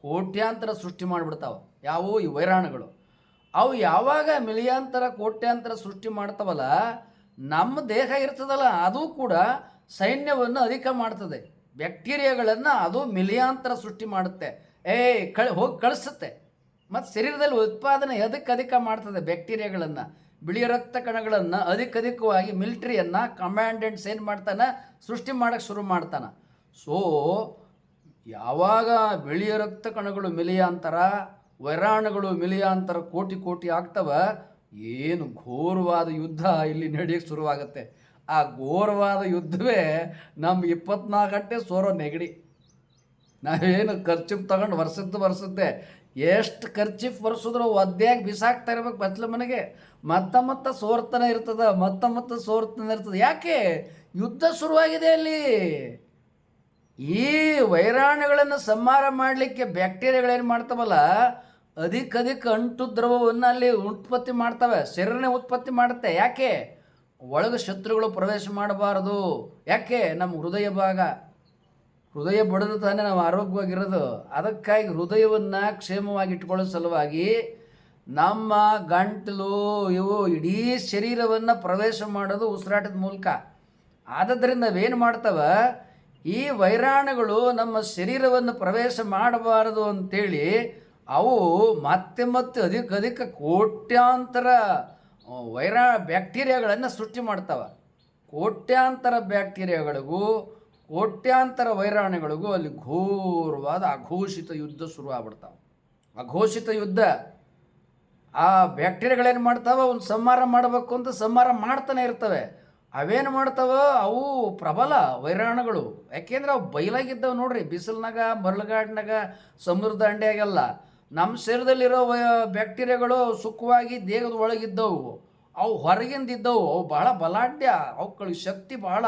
ಕೋಟ್ಯಾಂತರ ಸೃಷ್ಟಿ ಮಾಡಿಬಿಡ್ತಾವೆ. ಯಾವುವು? ಈ ವೈರಾಣುಗಳು. ಅವು ಯಾವಾಗ ಮಿಲಿಯಾಂತರ ಕೋಟ್ಯಾಂತರ ಸೃಷ್ಟಿ ಮಾಡ್ತಾವಲ್ಲ, ನಮ್ಮ ದೇಹ ಇರ್ತದಲ್ಲ, ಅದು ಕೂಡ ಸೈನ್ಯವನ್ನು ಅಧಿಕ ಮಾಡ್ತದೆ. ಬ್ಯಾಕ್ಟೀರಿಯಾಗಳನ್ನು ಅದು ಮಿಲಿಯಾಂತರ ಸೃಷ್ಟಿ ಮಾಡುತ್ತೆ, ಹೋಗಿ ಕಳಿಸುತ್ತೆ. ಮತ್ತು ಶರೀರದಲ್ಲಿ ಉತ್ಪಾದನೆ ಅಧಿಕ ಮಾಡ್ತದೆ ಬ್ಯಾಕ್ಟೀರಿಯಾಗಳನ್ನು, ಬಿಳಿ ರಕ್ತ ಕಣಗಳನ್ನು ಅಧಿಕವಾಗಿ ಮಿಲಿಟ್ರಿಯನ್ನು ಕಮಾಂಡೆಂಟ್ಸ್ ಏನು ಮಾಡ್ತಾನೆ, ಸೃಷ್ಟಿ ಮಾಡೋಕ್ಕೆ ಶುರು ಮಾಡ್ತಾನೆ. ಸೊ ಯಾವಾಗ ಬಿಳಿ ರಕ್ತ ಕಣಗಳು ಮಿಲಿಯಾಂತರ, ವೈರಾಣುಗಳು ಮಿಲಿಯಾಂತರ ಕೋಟಿ ಆಗ್ತವೆ, ಏನು ಘೋರವಾದ ಯುದ್ಧ ಇಲ್ಲಿ ನಡೆಯೋಕ್ಕೆ ಶುರುವಾಗುತ್ತೆ. ಆ ಘೋರವಾದ ಯುದ್ಧವೇ ನಮ್ಮ 24 ಗಂಟೆ ಸೋರೋ ನೆಗಡಿ. ನಾವೇನು ಖರ್ಚಿಪ್ ತಗೊಂಡು ವರ್ಷದ್ದೆ ಎಷ್ಟು ಖರ್ಚಿಪ್ ವರ್ಷಿದ್ರು ಒದ್ದೆಯಾಗಿ ಬಿಸಾಕ್ತಾ ಇರ್ಬೇಕು ಬಚ್ಚಲ ಮನೆಗೆ. ಮತ್ತೆ ಸೋರ್ತಾನೆ ಇರ್ತದೆ, ಮತ್ತೆ ಸೋರ್ತಾನೆ ಇರ್ತದೆ. ಯಾಕೆ? ಯುದ್ಧ ಶುರುವಾಗಿದೆ ಅಲ್ಲಿ. ಈ ವೈರಾಣುಗಳನ್ನು ಸಂಹಾರ ಮಾಡಲಿಕ್ಕೆ ಬ್ಯಾಕ್ಟೀರಿಯಾಗಳೇನು ಮಾಡ್ತಾವಲ್ಲ, ಅಧಿಕ ಅಂಟು ದ್ರವವನ್ನು ಅಲ್ಲಿ ಉತ್ಪತ್ತಿ ಮಾಡ್ತವೆ, ಶರೀರನೇ ಉತ್ಪತ್ತಿ ಮಾಡುತ್ತೆ. ಯಾಕೆ? ಒಳಗೆ ಶತ್ರುಗಳು ಪ್ರವೇಶ ಮಾಡಬಾರದು. ಯಾಕೆ? ನಮ್ಮ ಹೃದಯ ಬಡಿದು ತಾನೇ ನಾವು ಆರೋಗ್ಯವಾಗಿರೋದು. ಅದಕ್ಕಾಗಿ ಹೃದಯವನ್ನು ಕ್ಷೇಮವಾಗಿ ಇಟ್ಕೊಳ್ಳೋ ಸಲುವಾಗಿ ನಮ್ಮ ಗಂಟಲು ಇವು ಇಡೀ ಶರೀರವನ್ನು ಪ್ರವೇಶ ಮಾಡೋದು ಉಸಿರಾಟದ ಮೂಲಕ. ಆದ್ದರಿಂದ ನಾವೇನು ಮಾಡ್ತವ, ಈ ವೈರಾಣುಗಳು ನಮ್ಮ ಶರೀರವನ್ನು ಪ್ರವೇಶ ಮಾಡಬಾರದು ಅಂತೇಳಿ ಅವು ಮತ್ತೆ ಮತ್ತೆ ಅಧಿಕ ಕೋಟ್ಯಾಂತರ ಬ್ಯಾಕ್ಟೀರಿಯಾಗಳನ್ನು ಸೃಷ್ಟಿ ಮಾಡ್ತವೆ. ಕೋಟ್ಯಾಂತರ ಬ್ಯಾಕ್ಟೀರಿಯಾಗಳಿಗೂ ಕೋಟ್ಯಾಂತರ ವೈರಾಣುಗಳಿಗೂ ಅಲ್ಲಿ ಘೋರವಾದ ಅಘೋಷಿತ ಯುದ್ಧ ಶುರುವಾಗ್ಬಿಡ್ತಾವೆ. ಅಘೋಷಿತ ಯುದ್ಧ. ಆ ಬ್ಯಾಕ್ಟೀರಿಯಾಗಳೇನು ಮಾಡ್ತಾವೆ, ಒಂದು ಸಂಹಾರ ಮಾಡಬೇಕು ಅಂತ ಸಂಹಾರ ಮಾಡ್ತಾನೆ ಇರ್ತವೆ. ಅವೇನು ಮಾಡ್ತಾವೆ, ಅವು ಪ್ರಬಲ ವೈರಾಣುಗಳು. ಯಾಕೆಂದ್ರೆ ಅವು ಬಯಲಾಗಿದ್ದವು ನೋಡ್ರಿ, ಬಿಸಿಲಿನಾಗ, ಮರಳುಗಾಡಿನಾಗ, ಸಮುದ್ರ ದಂಡೆಯಾಗೆಲ್ಲ. ನಮ್ಮ ಶರೀರದಲ್ಲಿರೋ ಬ್ಯಾಕ್ಟೀರಿಯಾಗಳು ಸುಖವಾಗಿ ದೇಹದ ಒಳಗಿದ್ದವು, ಅವು ಹೊರಗಿಂದಿದ್ದವು. ಅವು ಭಾಳ ಬಲಾಢ್ಯ, ಅವುಗಳಿಗೆ ಶಕ್ತಿ ಭಾಳ.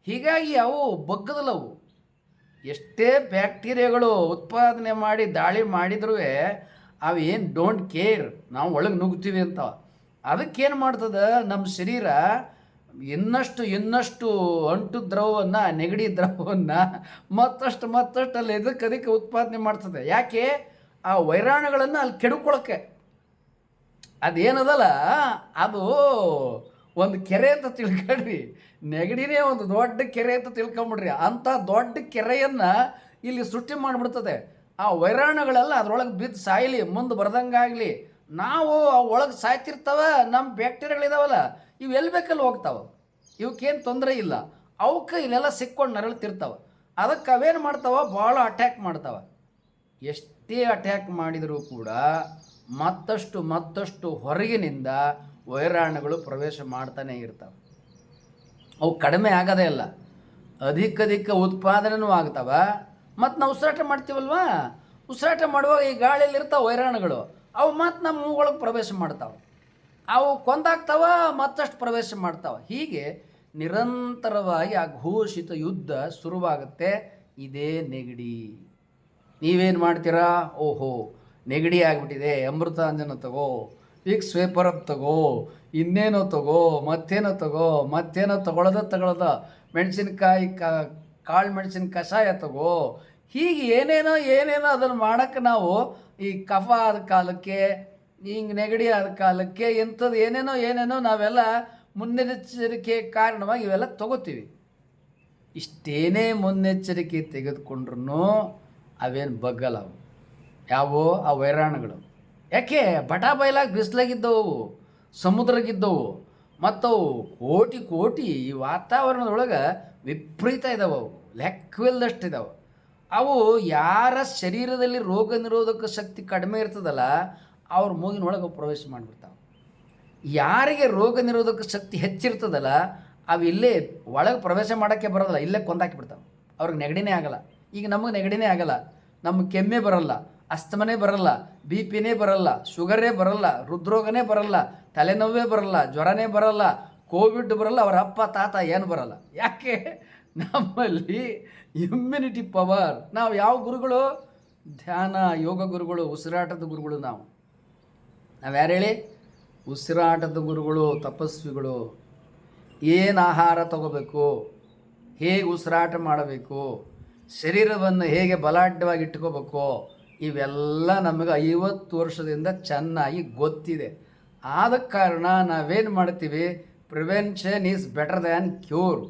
ಹೀಗಾಗಿ ಅವು ಬಗ್ಗದಲ್ಲವು. ಎಷ್ಟೇ ಬ್ಯಾಕ್ಟೀರಿಯಾಗಳು ಉತ್ಪಾದನೆ ಮಾಡಿ ದಾಳಿ ಮಾಡಿದ್ರೂ ಅವು ಏನು ಡೋಂಟ್ ಕೇರ್, ನಾವು ಒಳಗೆ ನುಗ್ತೀವಿ ಅಂತ. ಅದಕ್ಕೇನು ಮಾಡ್ತದೆ, ನಮ್ಮ ಶರೀರ ಇನ್ನಷ್ಟು ಅಂಟು ದ್ರವವನ್ನು, ನೆಗಡಿ ದ್ರವವನ್ನು ಮತ್ತಷ್ಟು ಅಲ್ಲಿ ಅದಕ್ಕೆ ಉತ್ಪಾದನೆ ಮಾಡ್ತದೆ. ಯಾಕೆ? ಆ ವೈರಾಣುಗಳನ್ನು ಅಲ್ಲಿ ಕೆಡ್ಕೊಳ್ಳೋಕ್ಕೆ. ಅದೇನದಲ್ಲ, ಅದು ಒಂದು ಕೆರೆ ಅಂತ ತಿಳ್ಕೊಳ್ರಿ. ನೆಗಡಿನೇ ಒಂದು ದೊಡ್ಡ ಕೆರೆ ಅಂತ ತಿಳ್ಕೊಂಬಿಡ್ರಿ. ಅಂಥ ದೊಡ್ಡ ಕೆರೆಯನ್ನು ಇಲ್ಲಿ ಸೃಷ್ಟಿ ಮಾಡಿಬಿಡ್ತದೆ. ಆ ವೈರಾಣುಗಳೆಲ್ಲ ಅದರೊಳಗೆ ಬಿದ್ದು ಸಾಯಲಿ, ಮುಂದೆ ಬರ್ದಂಗಾಗಲಿ. ನಾವು ಒಳಗೆ ಸಾಯ್ತಿರ್ತವೆ. ನಮ್ಮ ಬ್ಯಾಕ್ಟೀರಿಯಾಗಳಿದಾವಲ್ಲ, ಇವು ಎಲ್ಲಿ ಬೇಕಲ್ಲಿ ಹೋಗ್ತಾವೆ, ಇವಕ್ಕೇನು ತೊಂದರೆ ಇಲ್ಲ. ಅವಕ್ಕೆ ಇಲ್ಲೆಲ್ಲ ಸಿಕ್ಕೊಂಡು ನರಳ್ತಿರ್ತಾವೆ. ಅದಕ್ಕೆ ಅವೇನು ಮಾಡ್ತಾವೆ, ಭಾಳ ಅಟ್ಯಾಕ್ ಮಾಡ್ತಾವೆ. ಎಷ್ಟೇ ಅಟ್ಯಾಕ್ ಮಾಡಿದರೂ ಕೂಡ ಮತ್ತಷ್ಟು ಹೊರಗಿನಿಂದ ವೈರಾಣುಗಳು ಪ್ರವೇಶ ಮಾಡ್ತಾನೆ ಇರ್ತವೆ. ಅವು ಕಡಿಮೆ ಆಗೋದೇ ಇಲ್ಲ, ಅಧಿಕ ಉತ್ಪಾದನೆಯೂ ಆಗ್ತವೆ. ಮತ್ತು ನಾವು ಉಸಿರಾಟ ಮಾಡ್ತೀವಲ್ವಾ, ಉಸಿರಾಟ ಮಾಡುವಾಗ ಈ ಗಾಳಿಯಲ್ಲಿ ಇರ್ತಾವೆ ವೈರಾಣುಗಳು. ಅವು ಮತ್ತು ನಮ್ಮ ಮೂಗೊಳಗೆ ಪ್ರವೇಶ ಮಾಡ್ತಾವೆ. ಅವು ಕೊಂದಾಗ್ತಾವ, ಮತ್ತಷ್ಟು ಪ್ರವೇಶ ಮಾಡ್ತಾವೆ. ಹೀಗೆ ನಿರಂತರವಾಗಿ ಅಘೋಷಿತ ಯುದ್ಧ ಶುರುವಾಗುತ್ತೆ. ಇದೇ ನೆಗಡಿ. ನೀವೇನು ಮಾಡ್ತೀರಾ, ಓಹೋ ನೆಗಡಿ ಆಗಿಬಿಟ್ಟಿದೆ, ಅಮೃತಾಂಜನ ತಗೋ, ವಿಕ್ಸ್ ವೇಪರಪ್ ತಗೋ, ಇನ್ನೇನೋ ತಗೋ, ಮತ್ತೇನೋ ತಗೊಳ್ಳೋದ, ಮೆಣಸಿನ್ಕಾಯಿ ಕಾಳು ಮೆಣಸಿನ ಕಷಾಯ ತಗೋ. ಹೀಗೆ ಏನೇನೋ ಅದನ್ನು ಮಾಡೋಕ್ಕೆ ನಾವು ಈ ಕಫ ಆದ ಕಾಲಕ್ಕೆ, ಹಿಂಗೆ ನೆಗಡಿ ಆದ ಕಾಲಕ್ಕೆ ಇಂಥದ್ದು ಏನೇನೋ ನಾವೆಲ್ಲ ಮುನ್ನೆಚ್ಚರಿಕೆ ಕಾರಣವಾಗಿ ಇವೆಲ್ಲ ತಗೋತೀವಿ. ಇಷ್ಟೇನೇ ಮುನ್ನೆಚ್ಚರಿಕೆ ತೆಗೆದುಕೊಂಡ್ರೂ ಅವೇನು ಬಗ್ಗಲ್ಲ. ಅವು ಯಾವುವು ಆ ವೈರಾಣುಗಳು. ಯಾಕೆ? ಬಟಾ ಬಯಲಾಗಿ ಬಿಸಿಲಾಗಿದ್ದವು, ಸಮುದ್ರಗಿದ್ದವು, ಮತ್ತವು ಕೋಟಿ ಈ ವಾತಾವರಣದೊಳಗೆ ವಿಪರೀತ ಇದ್ದಾವೆ. ಅವು ಲೆಕ್ಕವಿಲ್ಲದಷ್ಟು ಇದ್ದಾವೆ. ಅವು ಯಾರ ಶರೀರದಲ್ಲಿ ರೋಗ ನಿರೋಧಕ ಶಕ್ತಿ ಕಡಿಮೆ ಇರ್ತದಲ್ಲ, ಅವ್ರ ಮೂಗಿನೊಳಗೆ ಪ್ರವೇಶ ಮಾಡಿಬಿಡ್ತಾವೆ. ಯಾರಿಗೆ ರೋಗ ನಿರೋಧಕ ಶಕ್ತಿ ಹೆಚ್ಚಿರ್ತದಲ್ಲ, ಅವು ಇಲ್ಲೇ ಒಳಗೆ ಪ್ರವೇಶ ಮಾಡೋಕ್ಕೆ ಬರೋದಿಲ್ಲ, ಇಲ್ಲೇ ಕೊಂದಾಕಿಬಿಡ್ತಾವೆ. ಅವ್ರಿಗೆ ನೆಗಡಿನೇ ಆಗಲ್ಲ. ಈಗ ನಮಗೆ ನೆಗಡಿನೇ ಆಗಲ್ಲ, ನಮಗೆ ಕೆಮ್ಮೆ ಬರಲ್ಲ, ಅಸ್ತಮನೇ ಬರಲ್ಲ, ಬಿ ಪಿನೇ ಬರಲ್ಲ, ಶುಗರೇ ಬರಲ್ಲ, ಹೃದ್ರೋಗನೇ ಬರಲ್ಲ, ತಲೆನೋವೇ ಬರಲ್ಲ, ಜ್ವರನೇ ಬರಲ್ಲ, ಕೋವಿಡ್ ಬರಲ್ಲ, ಅವರ ಅಪ್ಪ ತಾತ ಏನು ಬರಲ್ಲ. ಯಾಕೆ? ನಮ್ಮಲ್ಲಿ ಇಮ್ಯುನಿಟಿ ಪವರ್. ನಾವು ಯಾವ ಗುರುಗಳು? ಧ್ಯಾನ ಯೋಗ ಗುರುಗಳು, ಉಸಿರಾಟದ ಗುರುಗಳು. ನಾವು ಯಾರು ಹೇಳಿ? ಉಸಿರಾಟದ ಗುರುಗಳು, ತಪಸ್ವಿಗಳು. ಏನು ಆಹಾರ ತಗೋಬೇಕು, ಹೇಗೆ ಉಸಿರಾಟ ಮಾಡಬೇಕು, ಶರೀರವನ್ನು ಹೇಗೆ ಬಲಾಢ್ಯವಾಗಿ ಇಟ್ಕೋಬೇಕು, ಇವೆಲ್ಲ ನಮಗೆ 50 ವರ್ಷದಿಂದ ಚೆನ್ನಾಗಿ ಗೊತ್ತಿದೆ. ಆದ ಕಾರಣ ನಾವೇನು ಮಾಡ್ತೀವಿ, prevention is better than cure.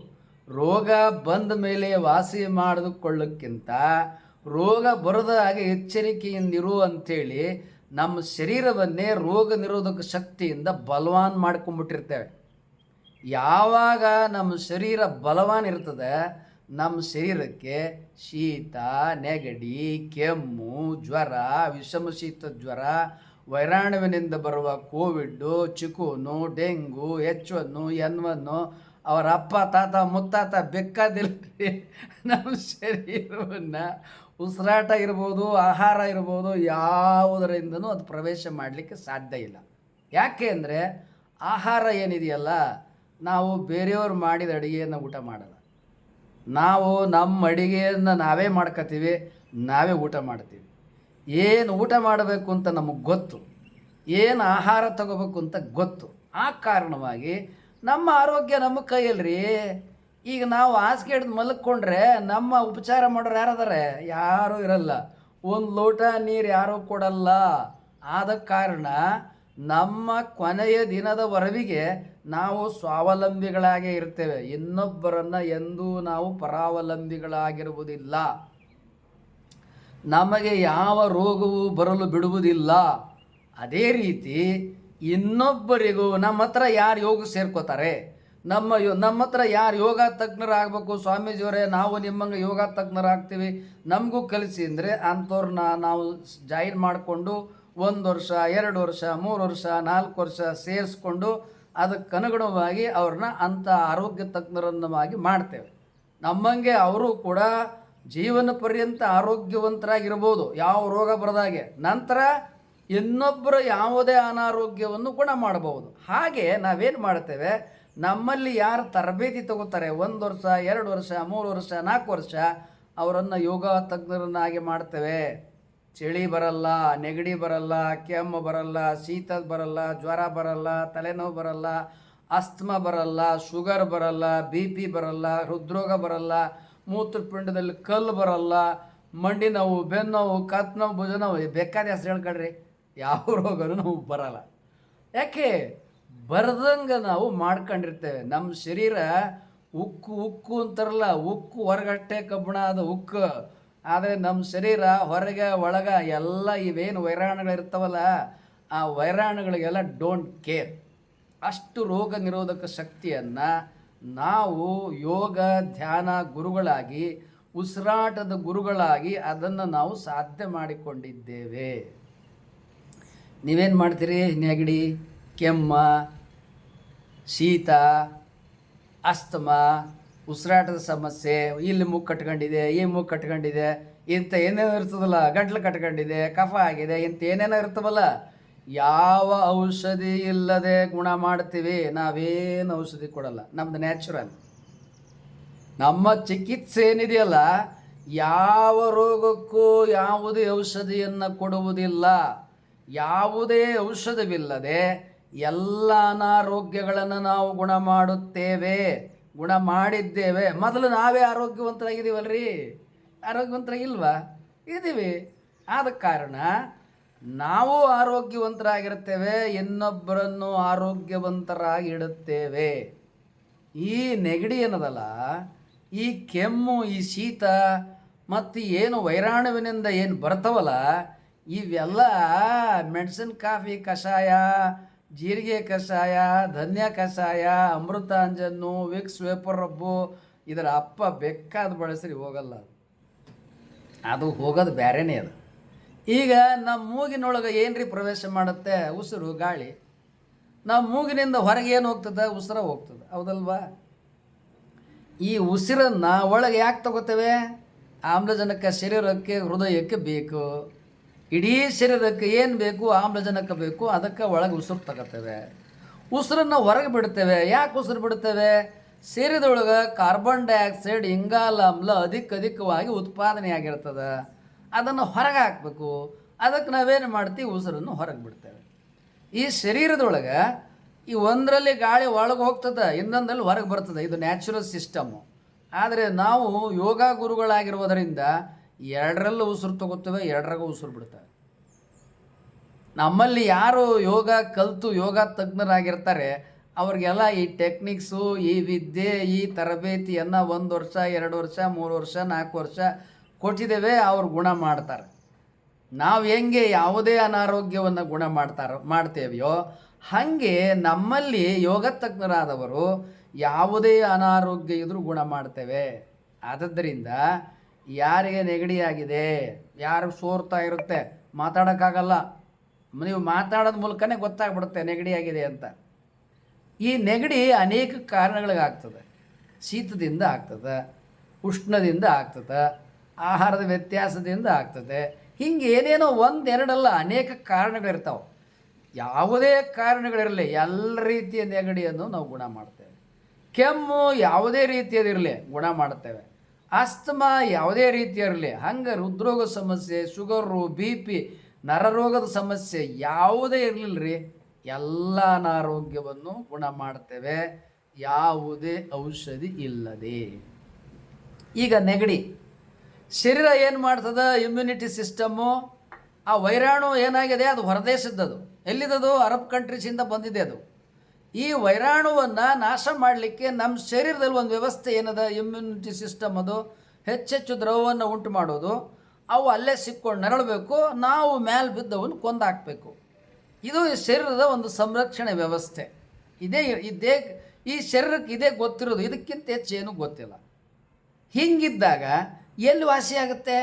ರೋಗ ಬಂದ ಮೇಲೆ ವಾಸಿ ಮಾಡಿಕೊಳ್ಳೋಕ್ಕಿಂತ ರೋಗ ಬರದ ಹಾಗೆ ಎಚ್ಚರಿಕೆಯಿಂದಿರು ಅಂಥೇಳಿ ನಮ್ಮ ಶರೀರವನ್ನೇ ರೋಗ ನಿರೋಧಕ ಶಕ್ತಿಯಿಂದ ಬಲವಾನ್ ಮಾಡ್ಕೊಂಬಿಟ್ಟಿರ್ತೇವೆ. ಯಾವಾಗ ನಮ್ಮ ಶರೀರ ಬಲವಾನ್ ಇರ್ತದೆ, ನಮ್ಮ ಶರೀರಕ್ಕೆ ಶೀತ, ನೆಗಡಿ, ಕೆಮ್ಮು, ಜ್ವರ, ವಿಷಮಶೀತ ಜ್ವರ, ವೈರಾಣುವಿನಿಂದ ಬರುವ ಕೋವಿಡ್ಡು, ಚಿಕೂನು, ಡೆಂಗು, H1N1 ಅವರ ಅಪ್ಪ ತಾತ ಮುತ್ತಾತ ಬೇಕಾದಿಲ್ಲ. ನಮ್ಮ ಶರೀರವನ್ನು ಉಸಿರಾಟ ಇರ್ಬೋದು, ಆಹಾರ ಇರ್ಬೋದು, ಯಾವುದರಿಂದನೂ ಅದು ಪ್ರವೇಶ ಮಾಡಲಿಕ್ಕೆ ಸಾಧ್ಯ ಇಲ್ಲ. ಯಾಕೆ ಅಂದರೆ ಆಹಾರ ಏನಿದೆಯಲ್ಲ, ನಾವು ಬೇರೆಯವ್ರು ಮಾಡಿದ ಅಡುಗೆಯನ್ನು ಊಟ ಮಾಡಲ್ಲ. ನಾವು ನಮ್ಮ ಅಡುಗೆಯನ್ನು ನಾವೇ ಮಾಡ್ಕೋತೀವಿ, ನಾವೇ ಊಟ ಮಾಡ್ತೀವಿ. ಏನು ಊಟ ಮಾಡಬೇಕು ಅಂತ ನಮಗೆ ಗೊತ್ತು, ಏನು ಆಹಾರ ತಗೋಬೇಕು ಅಂತ ಗೊತ್ತು. ಆ ಕಾರಣವಾಗಿ ನಮ್ಮ ಆರೋಗ್ಯ ನಮ್ಮ ಕೈಯಲ್ರಿ. ಈಗ ನಾವು ಹಾಸಿಗೆ ಹಿಡಿದು ಮಲ್ಕೊಂಡ್ರೆ ನಮ್ಮ ಉಪಚಾರ ಮಾಡೋರು ಯಾರದಾರೆ? ಯಾರೂ ಇರಲ್ಲ. ಒಂದು ಲೋಟ ನೀರು ಯಾರೂ ಕೊಡಲ್ಲ. ಆದ ಕಾರಣ ನಮ್ಮ ಕೊನೆಯ ದಿನದವರೆವಿಗೆ ನಾವು ಸ್ವಾವಲಂಬಿಗಳಾಗೇ ಇರ್ತೇವೆ, ಇನ್ನೊಬ್ಬರನ್ನು ಎಂದೂ ನಾವು ಪರಾವಲಂಬಿಗಳಾಗಿರುವುದಿಲ್ಲ. ನಮಗೆ ಯಾವ ರೋಗವೂ ಬರಲು ಬಿಡುವುದಿಲ್ಲ. ಅದೇ ರೀತಿ ಇನ್ನೊಬ್ಬರಿಗೂ ನಮ್ಮ ಹತ್ರ ಯಾರು ಯೋಗ ಸೇರ್ಕೋತಾರೆ, ನಮ್ಮ ಹತ್ರ ಯಾರು ಯೋಗ ತಜ್ಞರಾಗಬೇಕು, ಸ್ವಾಮೀಜಿಯವರೇ ನಾವು ನಿಮ್ಮಂಗೆ ಯೋಗ ತಜ್ಞರಾಗ್ತೀವಿ ನಮಗೂ ಕಲಿಸಿ ಅಂದರೆ ಅಂಥವ್ರನ್ನ ನಾವು ಜಾಯಿನ್ ಮಾಡಿಕೊಂಡು 1 ವರ್ಷ 2 ವರ್ಷ 3 ವರ್ಷ 4 ವರ್ಷ ಸೇರಿಸ್ಕೊಂಡು ಅದಕ್ಕನುಗುಣವಾಗಿ ಅವ್ರನ್ನ ಅಂಥ ಆರೋಗ್ಯ ತಜ್ಞರನ್ನಾಗಿ ಮಾಡ್ತೇವೆ. ನಮ್ಮಂಗೆ ಅವರು ಕೂಡ ಜೀವನ ಪರ್ಯಂತ ಆರೋಗ್ಯವಂತರಾಗಿರ್ಬೋದು, ಯಾವ ರೋಗ ಬರದಾಗೆ. ನಂತರ ಇನ್ನೊಬ್ಬರ ಯಾವುದೇ ಅನಾರೋಗ್ಯವನ್ನು ಗುಣ ಮಾಡಬಹುದು. ಹಾಗೆ ನಾವೇನು ಮಾಡ್ತೇವೆ, ನಮ್ಮಲ್ಲಿ ಯಾರು ತರಬೇತಿ ತಗೋತಾರೆ 1 ವರ್ಷ 2 ವರ್ಷ 3 ವರ್ಷ 4 ವರ್ಷ ಅವರನ್ನು ಯೋಗ ತಜ್ಞರನ್ನಾಗಿ ಮಾಡ್ತೇವೆ. ಚಳಿ ಬರಲ್ಲ, ನೆಗಡಿ ಬರಲ್ಲ, ಕೆಮ್ಮು ಬರಲ್ಲ, ಶೀತ ಬರಲ್ಲ, ಜ್ವರ ಬರಲ್ಲ, ತಲೆನೋವು ಬರಲ್ಲ, ಅಸ್ತಮ ಬರಲ್ಲ, ಶುಗರ್ ಬರಲ್ಲ, BP ಬರಲ್ಲ, ಹೃದ್ರೋಗ ಬರಲ್ಲ, ಮೂತ್ರಪಿಂಡದಲ್ಲಿ ಕಲ್ಲು ಬರಲ್ಲ, ಮಂಡಿ ನೋವು, ಬೆನ್ನು ನೋವು, ಕತ್ತು ನೋವು, ಭುಜ ನೋವು, ಬೇಕಾದ ಹೆಸರು ಹೇಳ್ಕೊಳ್ರಿ, ಯಾವ ರೋಗನೂ ನಾವು ಬರಲ್ಲ. ಯಾಕೆ ಬರ್ದಂಗೆ ನಾವು ಮಾಡ್ಕೊಂಡಿರ್ತೇವೆ. ನಮ್ಮ ಶರೀರ ಉಕ್ಕು ಅಂತಾರಲ್ಲ, ಉಕ್ಕು ಹೊರಗಟ್ಟೆ ಕಬ್ಬಣ ಅದು ಉಕ್ಕು. ಆದರೆ ನಮ್ಮ ಶರೀರ ಹೊರಗೆ ಒಳಗೆ ಎಲ್ಲ ಇವೇನು ವೈರಾಣುಗಳಿರ್ತಾವಲ್ಲ, ಆ ವೈರಾಣುಗಳಿಗೆಲ್ಲ ಡೋಂಟ್ ಕೇರ್. ಅಷ್ಟು ರೋಗ ನಿರೋಧಕ ಶಕ್ತಿಯನ್ನು ನಾವು ಯೋಗ ಧ್ಯಾನ ಗುರುಗಳಾಗಿ, ಉಸಿರಾಟದ ಗುರುಗಳಾಗಿ ಅದನ್ನು ನಾವು ಸಾಧ್ಯ ಮಾಡಿಕೊಂಡಿದ್ದೇವೆ. ನೀವೇನು ಮಾಡ್ತೀರಿ? ನೆಗಡಿ, ಕೆಮ್ಮ, ಶೀತ, ಅಸ್ತಮ, ಉಸಿರಾಟದ ಸಮಸ್ಯೆ, ಇಲ್ಲಿ ಮೂಗು ಕಟ್ಕೊಂಡಿದೆ, ಈ ಮೂಗು ಕಟ್ಕೊಂಡಿದೆ, ಇಂಥ ಏನೇನೋ ಇರ್ತದಲ್ಲ, ಗಂಟ್ಲು ಕಟ್ಕೊಂಡಿದೆ, ಕಫ ಆಗಿದೆ, ಇಂಥ ಏನೇನೋ ಇರ್ತವಲ್ಲ, ಯಾವ ಔಷಧಿ ಇಲ್ಲದೆ ಗುಣ ಮಾಡ್ತೀವಿ. ನಾವೇನು ಔಷಧಿ ಕೊಡಲ್ಲ, ನಮ್ಮದು ನ್ಯಾಚುರಲ್. ನಮ್ಮ ಚಿಕಿತ್ಸೆ ಏನಿದೆಯಲ್ಲ, ಯಾವ ರೋಗಕ್ಕೂ ಯಾವುದೇ ಔಷಧಿಯನ್ನು ಕೊಡುವುದಿಲ್ಲ. ಯಾವುದೇ ಔಷಧವಿಲ್ಲದೆ ಎಲ್ಲ ಅನಾರೋಗ್ಯಗಳನ್ನು ನಾವು ಗುಣ ಮಾಡುತ್ತೇವೆ, ಗುಣ ಮಾಡಿದ್ದೇವೆ. ಮೊದಲು ನಾವೇ ಆರೋಗ್ಯವಂತರಾಗಿದ್ದೀವಲ್ರಿ? ಆರೋಗ್ಯವಂತರಾಗಿಲ್ವಾ? ಇದ್ದೀವಿ. ಆದ ಕಾರಣ ನಾವು ಆರೋಗ್ಯವಂತರಾಗಿರುತ್ತೇವೆ, ಇನ್ನೊಬ್ಬರನ್ನು ಆರೋಗ್ಯವಂತರಾಗಿ ಇಡುತ್ತೇವೆ. ಈ ನೆಗಡಿ ಏನದಲ್ಲ, ಈ ಕೆಮ್ಮು, ಈ ಶೀತ ಮತ್ತು ಏನು ವೈರಾಣುವಿನಿಂದ ಏನು ಬರ್ತಾವಲ್ಲ, ಇವೆಲ್ಲ ಮೆಣಸಿನ ಕಾಫಿ ಕಷಾಯ, ಜೀರಿಗೆ ಕಷಾಯ, ಧನ್ಯ ಕಷಾಯ, ಅಮೃತಾಂಜನ್ನು, ವಿಕ್ಸ್ ವೇಪರ್ ರಬ್ಬು, ಇದರ ಅಪ್ಪ ಬೇಕಾದ ಬಳಸ್ರಿ ಹೋಗಲ್ಲ. ಅದು ಹೋಗೋದು ಬೇರೆನೇ. ಅದು ಈಗ ನಮ್ಮ ಮೂಗಿನೊಳಗೆ ಏನ್ರಿ ಪ್ರವೇಶ ಮಾಡುತ್ತೆ? ಉಸಿರು, ಗಾಳಿ. ನಮ್ಮ ಮೂಗಿನಿಂದ ಹೊರಗೆ ಏನು ಹೋಗ್ತದೆ? ಉಸಿರ ಹೋಗ್ತದೆ, ಹೌದಲ್ವಾ? ಈ ಉಸಿರನ್ನು ಒಳಗೆ ಯಾಕೆ ತಗೋತೇವೆ? ಆಮ್ಲಜನಕ ಶರೀರಕ್ಕೆ, ಹೃದಯಕ್ಕೆ ಬೇಕು. ಇಡೀ ಶರೀರಕ್ಕೆ ಏನು ಬೇಕು? ಆಮ್ಲಜನಕ ಬೇಕು. ಅದಕ್ಕೆ ಒಳಗೆ ಉಸಿರು ತಗೋತೇವೆ. ಉಸಿರನ್ನು ಹೊರಗೆ ಬಿಡ್ತೇವೆ. ಯಾಕೆ ಉಸಿರು ಬಿಡ್ತೇವೆ? ಶರೀರದೊಳಗೆ ಕಾರ್ಬನ್ ಡೈಆಕ್ಸೈಡ್, ಇಂಗಾಲ ಆಮ್ಲ ಅಧಿಕವಾಗಿ ಉತ್ಪಾದನೆ ಆಗಿರ್ತದೆ. ಅದನ್ನು ಹೊರಗೆ ಹಾಕಬೇಕು. ಅದಕ್ಕೆ ನಾವೇನು ಮಾಡ್ತೀವಿ? ಉಸಿರನ್ನು ಹೊರಗೆ ಬಿಡ್ತೇವೆ. ಈ ಶರೀರದೊಳಗೆ ಈ ಒಂದರಲ್ಲಿ ಗಾಳಿ ಒಳಗೆ ಹೋಗ್ತದೆ, ಇನ್ನೊಂದರಲ್ಲಿ ಹೊರಗೆ ಬರ್ತದೆ. ಇದು ನ್ಯಾಚುರಲ್ ಸಿಸ್ಟಮ್ಮು. ಆದರೆ ನಾವು ಯೋಗ ಗುರುಗಳಾಗಿರುವುದರಿಂದ ಎರಡರಲ್ಲೂ ಉಸಿರು ತಗೋತೇವೆ, ಎರಡರಾಗ ಉಸಿರು ಬಿಡ್ತೇವೆ. ನಮ್ಮಲ್ಲಿ ಯಾರು ಯೋಗ ಕಲಿತು ಯೋಗ ತಜ್ಞರಾಗಿರ್ತಾರೆ ಅವ್ರಿಗೆಲ್ಲ ಈ ಟೆಕ್ನಿಕ್ಸು, ಈ ವಿದ್ಯೆ, ಈ ತರಬೇತಿಯನ್ನು 1 ವರ್ಷ 2 ವರ್ಷ 3 ವರ್ಷ 4 ವರ್ಷ ಕೊಟ್ಟಿದ್ದೇವೆ. ಅವ್ರು ಗುಣ ಮಾಡ್ತಾರೆ. ನಾವು ಹೆಂಗೆ ಯಾವುದೇ ಅನಾರೋಗ್ಯವನ್ನು ಗುಣ ಮಾಡ್ತೇವೆಯೋ ಹಾಗೆ ನಮ್ಮಲ್ಲಿ ಯೋಗ ತಜ್ಞರಾದವರು ಯಾವುದೇ ಅನಾರೋಗ್ಯ ಇದ್ರೂ ಗುಣ ಮಾಡ್ತೇವೆ. ಆದ್ದರಿಂದ ಯಾರಿಗೆ ನೆಗಡಿಯಾಗಿದೆ, ಯಾರು ಸೋರ್ತಾ ಇರುತ್ತೆ, ಮಾತಾಡೋಕ್ಕಾಗಲ್ಲ, ನೀವು ಮಾತಾಡೋದ ಮೂಲಕನೇ ಗೊತ್ತಾಗ್ಬಿಡುತ್ತೆ ನೆಗಡಿಯಾಗಿದೆ ಅಂತ. ಈ ನೆಗಡಿ ಅನೇಕ ಕಾರಣಗಳಿಗಾಗ್ತದೆ. ಶೀತದಿಂದ ಆಗ್ತದೆ, ಉಷ್ಣದಿಂದ ಆಗ್ತದೆ, ಆಹಾರದ ವ್ಯತ್ಯಾಸದಿಂದ ಆಗ್ತದೆ. ಹಿಂಗೆ ಏನೇನೋ ಒಂದೆರಡಲ್ಲ, ಅನೇಕ ಕಾರಣಗಳಿರ್ತಾವೆ. ಯಾವುದೇ ಕಾರಣಗಳಿರಲಿ, ಎಲ್ಲ ರೀತಿಯ ನೆಗಡಿಯನ್ನು ನಾವು ಗುಣ ಮಾಡ್ತೇವೆ. ಕೆಮ್ಮು ಯಾವುದೇ ರೀತಿಯದಿರಲಿ ಗುಣ ಮಾಡ್ತೇವೆ. ಅಸ್ತಮ ಯಾವುದೇ ರೀತಿಯಿರಲಿ, ಹಂಗೆ ಹೃದ್ರೋಗ ಸಮಸ್ಯೆ, ಶುಗರು, BP, ನರರೋಗದ ಸಮಸ್ಯೆ ಯಾವುದೇ ಇರಲಿಲ್ಲ ರೀ, ಎಲ್ಲ ಅನಾರೋಗ್ಯವನ್ನು ಗುಣ ಮಾಡ್ತೇವೆ, ಯಾವುದೇ ಔಷಧಿ ಇಲ್ಲದೆ. ಈಗ ನೆಗಡಿ ಶರೀರ ಏನು ಮಾಡ್ತದೆ? ಇಮ್ಯುನಿಟಿ ಸಿಸ್ಟಮ್ಮು ಆ ವೈರಾಣು ಏನಾಗಿದೆ, ಅದು ಹೊರದೇಶದ್ದದು. ಎಲ್ಲಿದ್ದದು? ಅರಬ್ ಕಂಟ್ರೀಸಿಂದ ಬಂದಿದೆ ಅದು. ಈ ವೈರಾಣುವನ್ನು ನಾಶ ಮಾಡಲಿಕ್ಕೆ ನಮ್ಮ ಶರೀರದಲ್ಲಿ ಒಂದು ವ್ಯವಸ್ಥೆ ಏನದ, ಇಮ್ಯುನಿಟಿ ಸಿಸ್ಟಮ್, ಅದು ಹೆಚ್ಚೆಚ್ಚು ದ್ರವವನ್ನು ಉಂಟು ಮಾಡೋದು. ಅವು ಅಲ್ಲೇ ಸಿಕ್ಕೊಂಡು ನರಳಬೇಕು, ನಾವು ಮೇಲೆ ಬಿದ್ದವನ್ನು ಕೊಂದಾಕಬೇಕು. ಇದು ಈ ಶರೀರದ ಒಂದು ಸಂರಕ್ಷಣೆ ವ್ಯವಸ್ಥೆ. ಇದೇ ಈ ಶರೀರಕ್ಕೆ ಇದೇ ಗೊತ್ತಿರೋದು, ಇದಕ್ಕಿಂತ ಹೆಚ್ಚು ಏನೂ ಗೊತ್ತಿಲ್ಲ. ಹೀಗಿದ್ದಾಗ ಎಲ್ಲಿ ವಾಸಿಯಾಗುತ್ತೆ?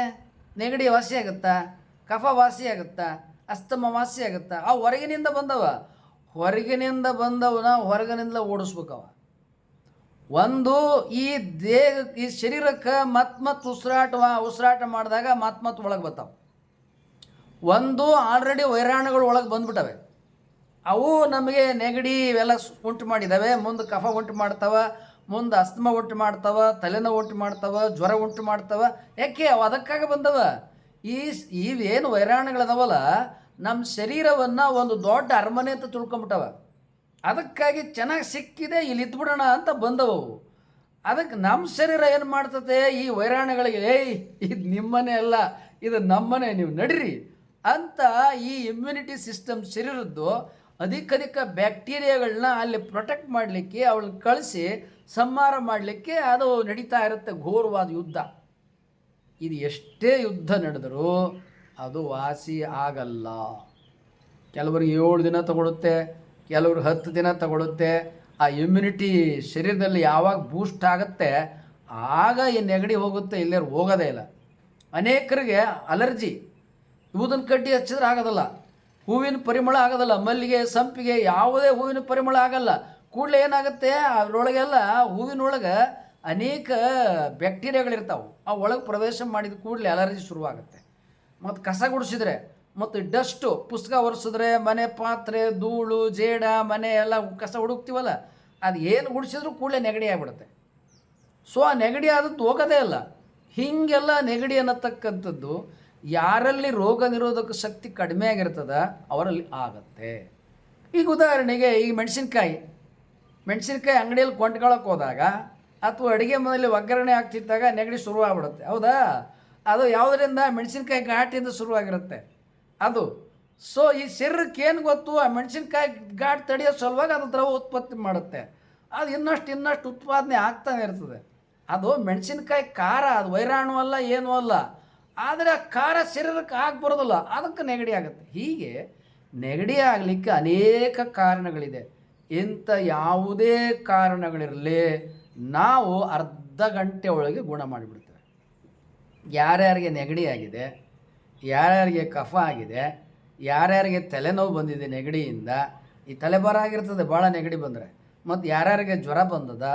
ನೆಗಡಿ ವಾಸಿಯಾಗುತ್ತಾ? ಕಫ ವಾಸಿಯಾಗುತ್ತಾ? ಅಸ್ತಮ ವಾಸಿಯಾಗುತ್ತಾ? ಆ ಹೊರಗಿನಿಂದ ಬಂದವನ ಹೊರಗಿನಿಂದ ಓಡಿಸ್ಬೇಕವ. ಒಂದು ಈ ಈ ಶರೀರಕ್ಕೆ ಮತ್ ಉಸಿರಾಟ ಮಾಡಿದಾಗ ಮತ್ ಒಳಗೆ ಬರ್ತಾವೆ. ಒಂದು ಆಲ್ರೆಡಿ ವೈರಾಣುಗಳು ಒಳಗೆ ಬಂದ್ಬಿಟ್ಟವೆ. ಅವು ನಮಗೆ ನೆಗಡಿ ಇವೆಲ್ಲ ಉಂಟು ಮಾಡಿದ್ದಾವೆ. ಮುಂದೆ ಕಫ ಉಂಟು ಮಾಡ್ತಾವೆ, ಮುಂದೆ ಅಸ್ತಮ ಉಂಟು ಮಾಡ್ತಾವೆ, ತಲೆನೋವು ಉಂಟು ಮಾಡ್ತಾವೆ, ಜ್ವರ ಉಂಟು ಮಾಡ್ತಾವೆ. ಯಾಕೆ? ಅವು ಅದಕ್ಕಾಗಿ ಬಂದವ. ಇವೇನು ವೈರಾಣುಗಳದಾವಲ್ಲ, ನಮ್ಮ ಶರೀರವನ್ನು ಒಂದು ದೊಡ್ಡ ಅರಮನೆ ಅಂತ ತಿಳ್ಕೊಂಬಿಟ್ಟವ. ಅದಕ್ಕಾಗಿ ಚೆನ್ನಾಗಿ ಸಿಕ್ಕಿದೆ, ಇಲ್ಲಿ ಇದ್ಬಿಡೋಣ ಅಂತ ಬಂದವು. ಅದಕ್ಕೆ ನಮ್ಮ ಶರೀರ ಏನು ಮಾಡ್ತದೆ, ಈ ವೈರಾಣುಗಳಿಗೆ ಇದು ನಿಮ್ಮನೆ ಅಲ್ಲ, ಇದು ನಮ್ಮನೆ, ನೀವು ನಡೀರಿ ಅಂತ ಈ ಇಮ್ಯುನಿಟಿ ಸಿಸ್ಟಮ್ ಶರೀರದ್ದು ಅಧಿಕ ಬ್ಯಾಕ್ಟೀರಿಯಾಗಳನ್ನ ಅಲ್ಲಿ ಪ್ರೊಟೆಕ್ಟ್ ಮಾಡಲಿಕ್ಕೆ, ಅವಳನ್ನ ಕಳಿಸಿ ಸಂಹಾರ ಮಾಡಲಿಕ್ಕೆ ಅದು ನಡೀತಾ ಇರುತ್ತೆ. ಘೋರವಾದ ಯುದ್ಧ. ಇದು ಎಷ್ಟೇ ಯುದ್ಧ ನಡೆದರೂ ಅದು ವಾಸಿ ಆಗಲ್ಲ. ಕೆಲವರಿಗೆ 7 ದಿನ ತಗೊಳುತ್ತೆ, ಕೆಲವ್ರಿಗೆ 10 ದಿನ ತಗೊಳುತ್ತೆ. ಆ ಇಮ್ಯುನಿಟಿ ಶರೀರದಲ್ಲಿ ಯಾವಾಗ ಬೂಸ್ಟ್ ಆಗುತ್ತೆ ಆಗ ಈ ನೆಗಡಿ ಹೋಗುತ್ತೆ, ಇಲ್ಲೇರು ಹೋಗೋದೇ ಇಲ್ಲ. ಅನೇಕರಿಗೆ ಅಲರ್ಜಿ, ಊದಿನ ಕಡ್ಡಿ ಹಚ್ಚಿದ್ರೆ ಆಗೋದಲ್ಲ, ಹೂವಿನ ಪರಿಮಳ ಆಗೋದಲ್ಲ, ಮಲ್ಲಿಗೆ ಸಂಪಿಗೆ ಯಾವುದೇ ಹೂವಿನ ಪರಿಮಳ ಆಗಲ್ಲ. ಕೂಡಲೇ ಏನಾಗುತ್ತೆ, ಅದರೊಳಗೆಲ್ಲ ಹೂವಿನೊಳಗೆ ಅನೇಕ ಬ್ಯಾಕ್ಟೀರಿಯಾಗಳಿರ್ತಾವೆ. ಆ ಒಳಗೆ ಪ್ರವೇಶ ಮಾಡಿದ ಕೂಡಲೇ ಅಲರ್ಜಿ ಶುರುವಾಗುತ್ತೆ. ಮತ್ತು ಕಸ ಗುಡಿಸಿದ್ರೆ, ಮತ್ತು ಡಸ್ಟು, ಪುಸ್ತಕ ಒರೆಸಿದ್ರೆ, ಮನೆ ಪಾತ್ರೆ, ಧೂಳು, ಜೇಡ, ಮನೆ ಎಲ್ಲ ಕಸ ಹುಡುಕ್ತೀವಲ್ಲ, ಅದು ಏನು ಗುಡಿಸಿದ್ರೂ ಕೂಡಲೇ ನೆಗಡಿ ಆಗಿಬಿಡುತ್ತೆ. ಸೊ ಆ ನೆಗಡಿ ಆದದ್ದು ಹೋಗೋದೇ ಇಲ್ಲ. ಹೀಗೆಲ್ಲ ನೆಗಡಿ ಅನ್ನತಕ್ಕಂಥದ್ದು ಯಾರಲ್ಲಿ ರೋಗ ನಿರೋಧಕ ಶಕ್ತಿ ಕಡಿಮೆ ಆಗಿರ್ತದ ಅವರಲ್ಲಿ ಆಗತ್ತೆ. ಈಗ ಉದಾಹರಣೆಗೆ ಈ ಮೆಣಸಿನ್ಕಾಯಿ ಅಂಗಡಿಯಲ್ಲಿ ಕೊಂಡ್ಕೊಳ್ಳೋಕೆ ಹೋದಾಗ ಅಥವಾ ಅಡುಗೆ ಮನೆಯಲ್ಲಿ ಒಗ್ಗರಣೆ ಆಗ್ತಿದ್ದಾಗ ನೆಗಡಿ ಶುರುವಾಗ್ಬಿಡುತ್ತೆ. ಹೌದಾ? ಅದು ಯಾವುದರಿಂದ? ಮೆಣಸಿನ್ಕಾಯಿ ಘಾಟಿಂದ ಶುರುವಾಗಿರುತ್ತೆ ಅದು. ಸೊ ಈ ಶರೀರಕ್ಕೆ ಏನು ಗೊತ್ತು? ಆ ಮೆಣಸಿನ್ಕಾಯಿ ಘಾಟ್ ತಡೆಯೋ ಸಲುವಾಗಿ ಅದು ದ್ರವ ಉತ್ಪತ್ತಿ ಮಾಡುತ್ತೆ. ಅದು ಇನ್ನಷ್ಟು ಉತ್ಪಾದನೆ ಆಗ್ತಾನೆ ಇರ್ತದೆ. ಅದು ಮೆಣಸಿನ್ಕಾಯಿ ಖಾರ, ಅದು ವೈರಾಣು ಅಲ್ಲ, ಏನೂ ಅಲ್ಲ. ಆದರೆ ಆ ಖಾರ ಶರೀರಕ್ಕೆ ಬರೋದಿಲ್ಲ, ಅದಕ್ಕೆ ನೆಗಡಿ ಆಗುತ್ತೆ. ಹೀಗೆ ನೆಗಡಿ ಆಗಲಿಕ್ಕೆ ಅನೇಕ ಕಾರಣಗಳಿದೆ. ಇಂಥ ಯಾವುದೇ ಕಾರಣಗಳಿರಲಿ, ನಾವು ಅರ್ಧ ಗಂಟೆ ಒಳಗೆ ಗುಣ ಮಾಡಿಬಿಡ್ತೇವೆ. ಯಾರ್ಯಾರಿಗೆ ನೆಗಡಿ ಆಗಿದೆ, ಯಾರ್ಯಾರಿಗೆ ಕಫ ಆಗಿದೆ, ಯಾರ್ಯಾರಿಗೆ ತಲೆನೋವು ಬಂದಿದೆ ನೆಗಡಿಯಿಂದ, ಈ ತಲೆಭಾರ ಆಗಿರ್ತದೆ ಭಾಳ ನೆಗಡಿ ಬಂದರೆ, ಮತ್ತು ಯಾರ್ಯಾರಿಗೆ ಜ್ವರ ಬಂದದ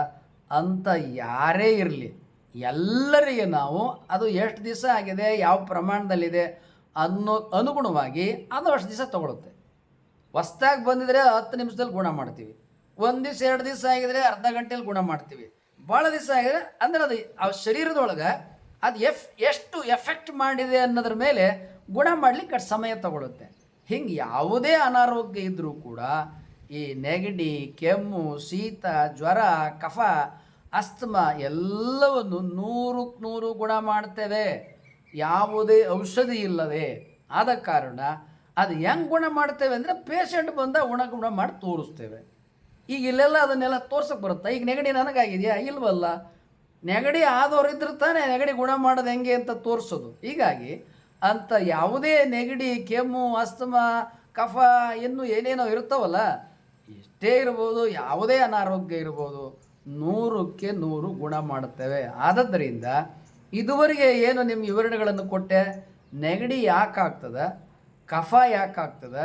ಅಂತ ಯಾರೇ ಇರಲಿ, ಎಲ್ಲರಿಗೆ ನಾವು ಅದು ಎಷ್ಟು ದಿವಸ ಆಗಿದೆ, ಯಾವ ಪ್ರಮಾಣದಲ್ಲಿದೆ ಅನ್ನೋ ಅನುಗುಣವಾಗಿ ಅದು ಅಷ್ಟು ದಿವಸ ತೊಗೊಳುತ್ತೆ. ಹೊಸ್ದಾಗಿ ಬಂದಿದ್ರೆ 10 ನಿಮಿಷದಲ್ಲಿ ಗುಣ ಮಾಡ್ತೀವಿ. 1 ದಿವಸ 2 ದಿವಸ ಆಗಿದ್ರೆ ಅರ್ಧ ಗಂಟೆಯಲ್ಲಿ ಗುಣ ಮಾಡ್ತೀವಿ. ಭಾಳ ದಿವಸ ಆಗಿದ್ರೆ ಅಂದರೆ ಅದು ಆ ಶರೀರದೊಳಗೆ ಅದು ಎಷ್ಟು ಎಫೆಕ್ಟ್ ಮಾಡಿದೆ ಅನ್ನೋದ್ರ ಮೇಲೆ ಗುಣ ಮಾಡಲಿಕ್ಕೆ ಅಷ್ಟು ಸಮಯ ತಗೊಳುತ್ತೆ. ಹಿಂಗೆ ಯಾವುದೇ ಅನಾರೋಗ್ಯ ಇದ್ದರೂ ಕೂಡ ಈ ನೆಗಡಿ, ಕೆಮ್ಮು, ಶೀತ, ಜ್ವರ, ಕಫ, ಅಸ್ತಮ ಎಲ್ಲವನ್ನು 100ಕ್ಕೆ 100 ಗುಣ ಮಾಡ್ತೇವೆ, ಯಾವುದೇ ಔಷಧಿ ಇಲ್ಲದೆ. ಆದ ಕಾರಣ ಅದು ಹೆಂಗೆ ಗುಣ ಮಾಡ್ತೇವೆ ಅಂದರೆ ಪೇಷಂಟ್ ಬಂದ ಗುಣ ಮಾಡಿ ತೋರಿಸ್ತೇವೆ. ಈಗ ಇಲ್ಲೆಲ್ಲ ಅದನ್ನೆಲ್ಲ ತೋರ್ಸೋಕ್ಕೆ ಬರುತ್ತೆ. ಈಗ ನೆಗಡಿ ನನಗಾಗಿದೆಯಾ? ಇಲ್ವಲ್ಲ. ನೆಗಡಿ ಆದವ್ರಿದ್ರೆ ತಾನೇ ನೆಗಡಿ ಗುಣ ಮಾಡೋದು ಹೆಂಗೆ ಅಂತ ತೋರಿಸೋದು. ಹೀಗಾಗಿ ಅಂತ ಯಾವುದೇ ನೆಗಡಿ, ಕೆಮ್ಮು, ಅಸ್ತಮ, ಕಫ ಇನ್ನೂ ಏನೇನೋ ಇರ್ತಾವಲ್ಲ, ಎಷ್ಟೇ ಇರ್ಬೋದು, ಯಾವುದೇ ಅನಾರೋಗ್ಯ ಇರ್ಬೋದು, 100ಕ್ಕೆ 100 ಗುಣ ಮಾಡುತ್ತೇವೆ. ಆದ್ದರಿಂದ ಇದುವರೆಗೆ ಏನು ನಿಮ್ಮ ವಿವರಣೆಗಳನ್ನು ಕೊಟ್ಟೆ, ನೆಗಡಿ ಯಾಕೆ ಆಗ್ತದೆ, ಕಫ ಯಾಕೆ ಆಗ್ತದೆ,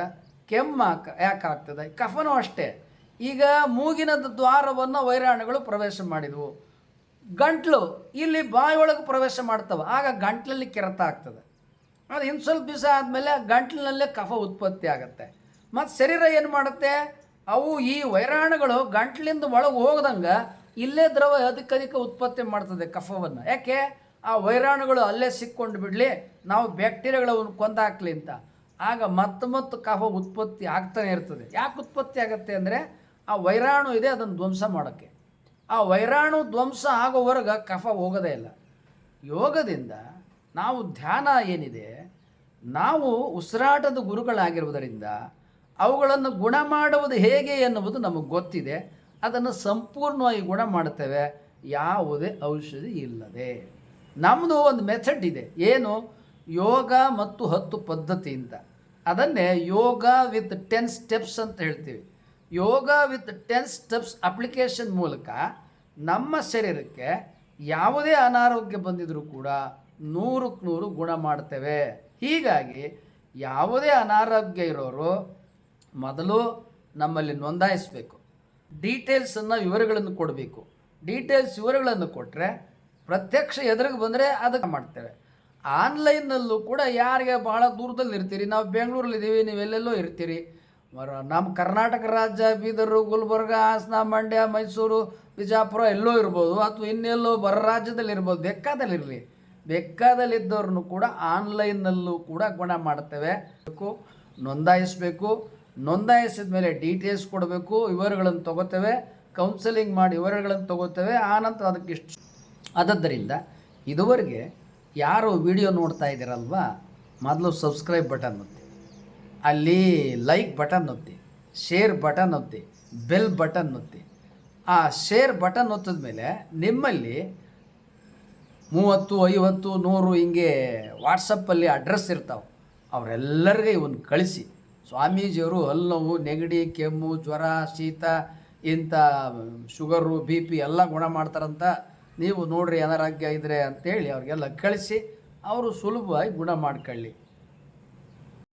ಕೆಮ್ಮು ಯಾಕೆ ಆಗ್ತದೆ, ಕಫನೂ ಅಷ್ಟೇ. ಈಗ ಮೂಗಿನ ದ್ವಾರವನ್ನು ವೈರಾಣುಗಳು ಪ್ರವೇಶ ಮಾಡಿದವು, ಗಂಟ್ಲು ಇಲ್ಲಿ ಬಾಯಿಯೊಳಗೆ ಪ್ರವೇಶ ಮಾಡ್ತವೆ, ಆಗ ಗಂಟ್ಲಲ್ಲಿ ಕೆರೆತ ಆಗ್ತದೆ. ಅದು ಇನ್ನು ಸ್ವಲ್ಪ ದಿವಸ ಆದಮೇಲೆ ಗಂಟ್ಲಿನಲ್ಲೇ ಕಫ ಉತ್ಪತ್ತಿ ಆಗುತ್ತೆ. ಮತ್ತು ಶರೀರ ಏನು ಮಾಡುತ್ತೆ, ಅವು ಈ ವೈರಾಣುಗಳು ಗಂಟ್ಲಿಂದ ಒಳಗೆ ಹೋಗ್ದಂಗೆ ಇಲ್ಲೇ ದ್ರವ ಅಧಿಕ ಉತ್ಪತ್ತಿ ಮಾಡ್ತದೆ ಕಫವನ್ನು. ಯಾಕೆ? ಆ ವೈರಾಣುಗಳು ಅಲ್ಲೇ ಸಿಕ್ಕೊಂಡು ಬಿಡಲಿ, ನಾವು ಬ್ಯಾಕ್ಟೀರಿಯಾಗಳನ್ನು ಕೊಂದಾಕ್ಲಿ ಅಂತ. ಆಗ ಮತ್ತೆ ಕಫ ಉತ್ಪತ್ತಿ ಆಗ್ತಾನೆ ಇರ್ತದೆ. ಯಾಕೆ ಉತ್ಪತ್ತಿ ಆಗುತ್ತೆ ಅಂದರೆ ಆ ವೈರಾಣು ಇದೆ, ಅದನ್ನು ಧ್ವಂಸ ಮಾಡೋಕ್ಕೆ. ಆ ವೈರಾಣು ಧ್ವಂಸ ಆಗೋವರೆಗೆ ಕಫ ಹೋಗೋದೇ ಇಲ್ಲ. ಯೋಗದಿಂದ ನಾವು ಧ್ಯಾನ ಏನಿದೆ, ನಾವು ಉಸಿರಾಟದ ಗುರುಗಳಾಗಿರುವುದರಿಂದ ಅವುಗಳನ್ನು ಗುಣ ಮಾಡುವುದು ಹೇಗೆ ಎನ್ನುವುದು ನಮಗೆ ಗೊತ್ತಿದೆ. ಅದನ್ನು ಸಂಪೂರ್ಣವಾಗಿ ಗುಣ ಮಾಡ್ತೇವೆ ಯಾವುದೇ ಔಷಧಿ ಇಲ್ಲದೆ. ನಮ್ಮದು ಒಂದು ಮೆಥಡ್ ಇದೆ, ಏನು? ಯೋಗ ಮತ್ತು 10 ಪದ್ಧತಿ ಅಂತ. ಅದನ್ನೇ ಯೋಗ ವಿತ್ 10 ಸ್ಟೆಪ್ಸ್ ಅಂತ ಹೇಳ್ತೀವಿ. ಯೋಗ ವಿತ್ 10 ಸ್ಟೆಪ್ಸ್ ಅಪ್ಲಿಕೇಶನ್ ಮೂಲಕ ನಮ್ಮ ಶರೀರಕ್ಕೆ ಯಾವುದೇ ಅನಾರೋಗ್ಯ ಬಂದಿದ್ರೂ ಕೂಡ 100ಕ್ಕೆ 100 ಗುಣ ಮಾಡ್ತೇವೆ. ಹೀಗಾಗಿ ಯಾವುದೇ ಅನಾರೋಗ್ಯ ಇರೋರು ಮೊದಲು ನಮ್ಮಲ್ಲಿ ನೋಂದಾಯಿಸಬೇಕು, ಡೀಟೇಲ್ಸನ್ನು ವಿವರಗಳನ್ನು ಕೊಡಬೇಕು. ಡೀಟೇಲ್ಸ್ ವಿವರಗಳನ್ನು ಕೊಟ್ಟರೆ ಪ್ರತ್ಯಕ್ಷ ಎದುರಿಗೆ ಬಂದರೆ ಅದಕ್ಕೆ ಮಾಡ್ತೇವೆ. ಆನ್ಲೈನ್ನಲ್ಲೂ ಕೂಡ ಯಾರಿಗೆ ಬಹಳ ದೂರದಲ್ಲಿ ಇರ್ತೀರಿ, ನಾವು ಬೆಂಗಳೂರಲ್ಲಿದ್ದೀವಿ, ನೀವೆಲ್ಲೆಲ್ಲೋ ಇರ್ತೀರಿ, ನಮ್ಮ ಕರ್ನಾಟಕ ರಾಜ್ಯ ಬೀದರು, ಗುಲ್ಬರ್ಗ, ಹಾಸನ, ಮಂಡ್ಯ, ಮೈಸೂರು, ಬಿಜಾಪುರ ಎಲ್ಲೋ ಇರ್ಬೋದು, ಅಥವಾ ಇನ್ನೆಲ್ಲೋ ಹೊರ ರಾಜ್ಯದಲ್ಲಿ ಇರ್ಬೋದು, ಬೇಕಾದಲ್ಲಿರಲಿ, ಬೇಕಾದಲ್ಲಿದ್ದವ್ರನ್ನು ಕೂಡ ಆನ್ಲೈನ್ನಲ್ಲೂ ಕೂಡ ಗುಣ ಮಾಡ್ತೇವೆ. ನೋಂದಾಯಿಸಬೇಕು. ನೋಂದಾಯಿಸಿದ ಮೇಲೆ ಡೀಟೇಲ್ಸ್ ಕೊಡಬೇಕು, ವಿವರಗಳನ್ನು ತೊಗೋತೇವೆ, ಕೌನ್ಸೆಲಿಂಗ್ ಮಾಡಿ ವಿವರಗಳನ್ನು ತೊಗೋತೇವೆ. ಆನಂತರ ಅದಕ್ಕೆ ಇಷ್ಟು. ಆದ್ದರಿಂದ ಇದುವರೆಗೆ ಯಾರು ವಿಡಿಯೋ ನೋಡ್ತಾ ಇದ್ದೀರಲ್ವ, ಮೊದಲು ಸಬ್ಸ್ಕ್ರೈಬ್ ಬಟನ್ ಒತ್ತಿ, ಅಲ್ಲಿ ಲೈಕ್ ಬಟನ್ ಒತ್ತಿ, ಶೇರ್ ಬಟನ್ ಒತ್ತಿ, ಬೆಲ್ ಬಟನ್ ಒತ್ತಿ. ಆ ಶೇರ್ ಬಟನ್ ಒತ್ತಿದ ಮೇಲೆ ನಿಮ್ಮಲ್ಲಿ 30, 50, 100 ಹಿಂಗೆ ವಾಟ್ಸಪ್ಪಲ್ಲಿ ಅಡ್ರೆಸ್ ಇರ್ತಾವೆ. ಅವರೆಲ್ಲರಿಗೆ ಇವನ್ನ ಕಳಿಸಿ. ಸ್ವಾಮೀಜಿಯವರು ಹಲ್ಲು ನೋವು, ನೆಗಡಿ, ಕೆಮ್ಮು, ಜ್ವರ, ಶೀತ, ಇಂಥ ಶುಗರು, BP ಎಲ್ಲ ಗುಣ ಮಾಡ್ತಾರಂತ, ನೀವು ನೋಡ್ರಿ ಅನಾರೋಗ್ಯ ಇದ್ದರೆ ಅಂತೇಳಿ ಅವ್ರಿಗೆಲ್ಲ ಕಳಿಸಿ ಅವರು ಸುಲಭವಾಗಿ ಗುಣ ಮಾಡ್ಕೊಳ್ಳಿ.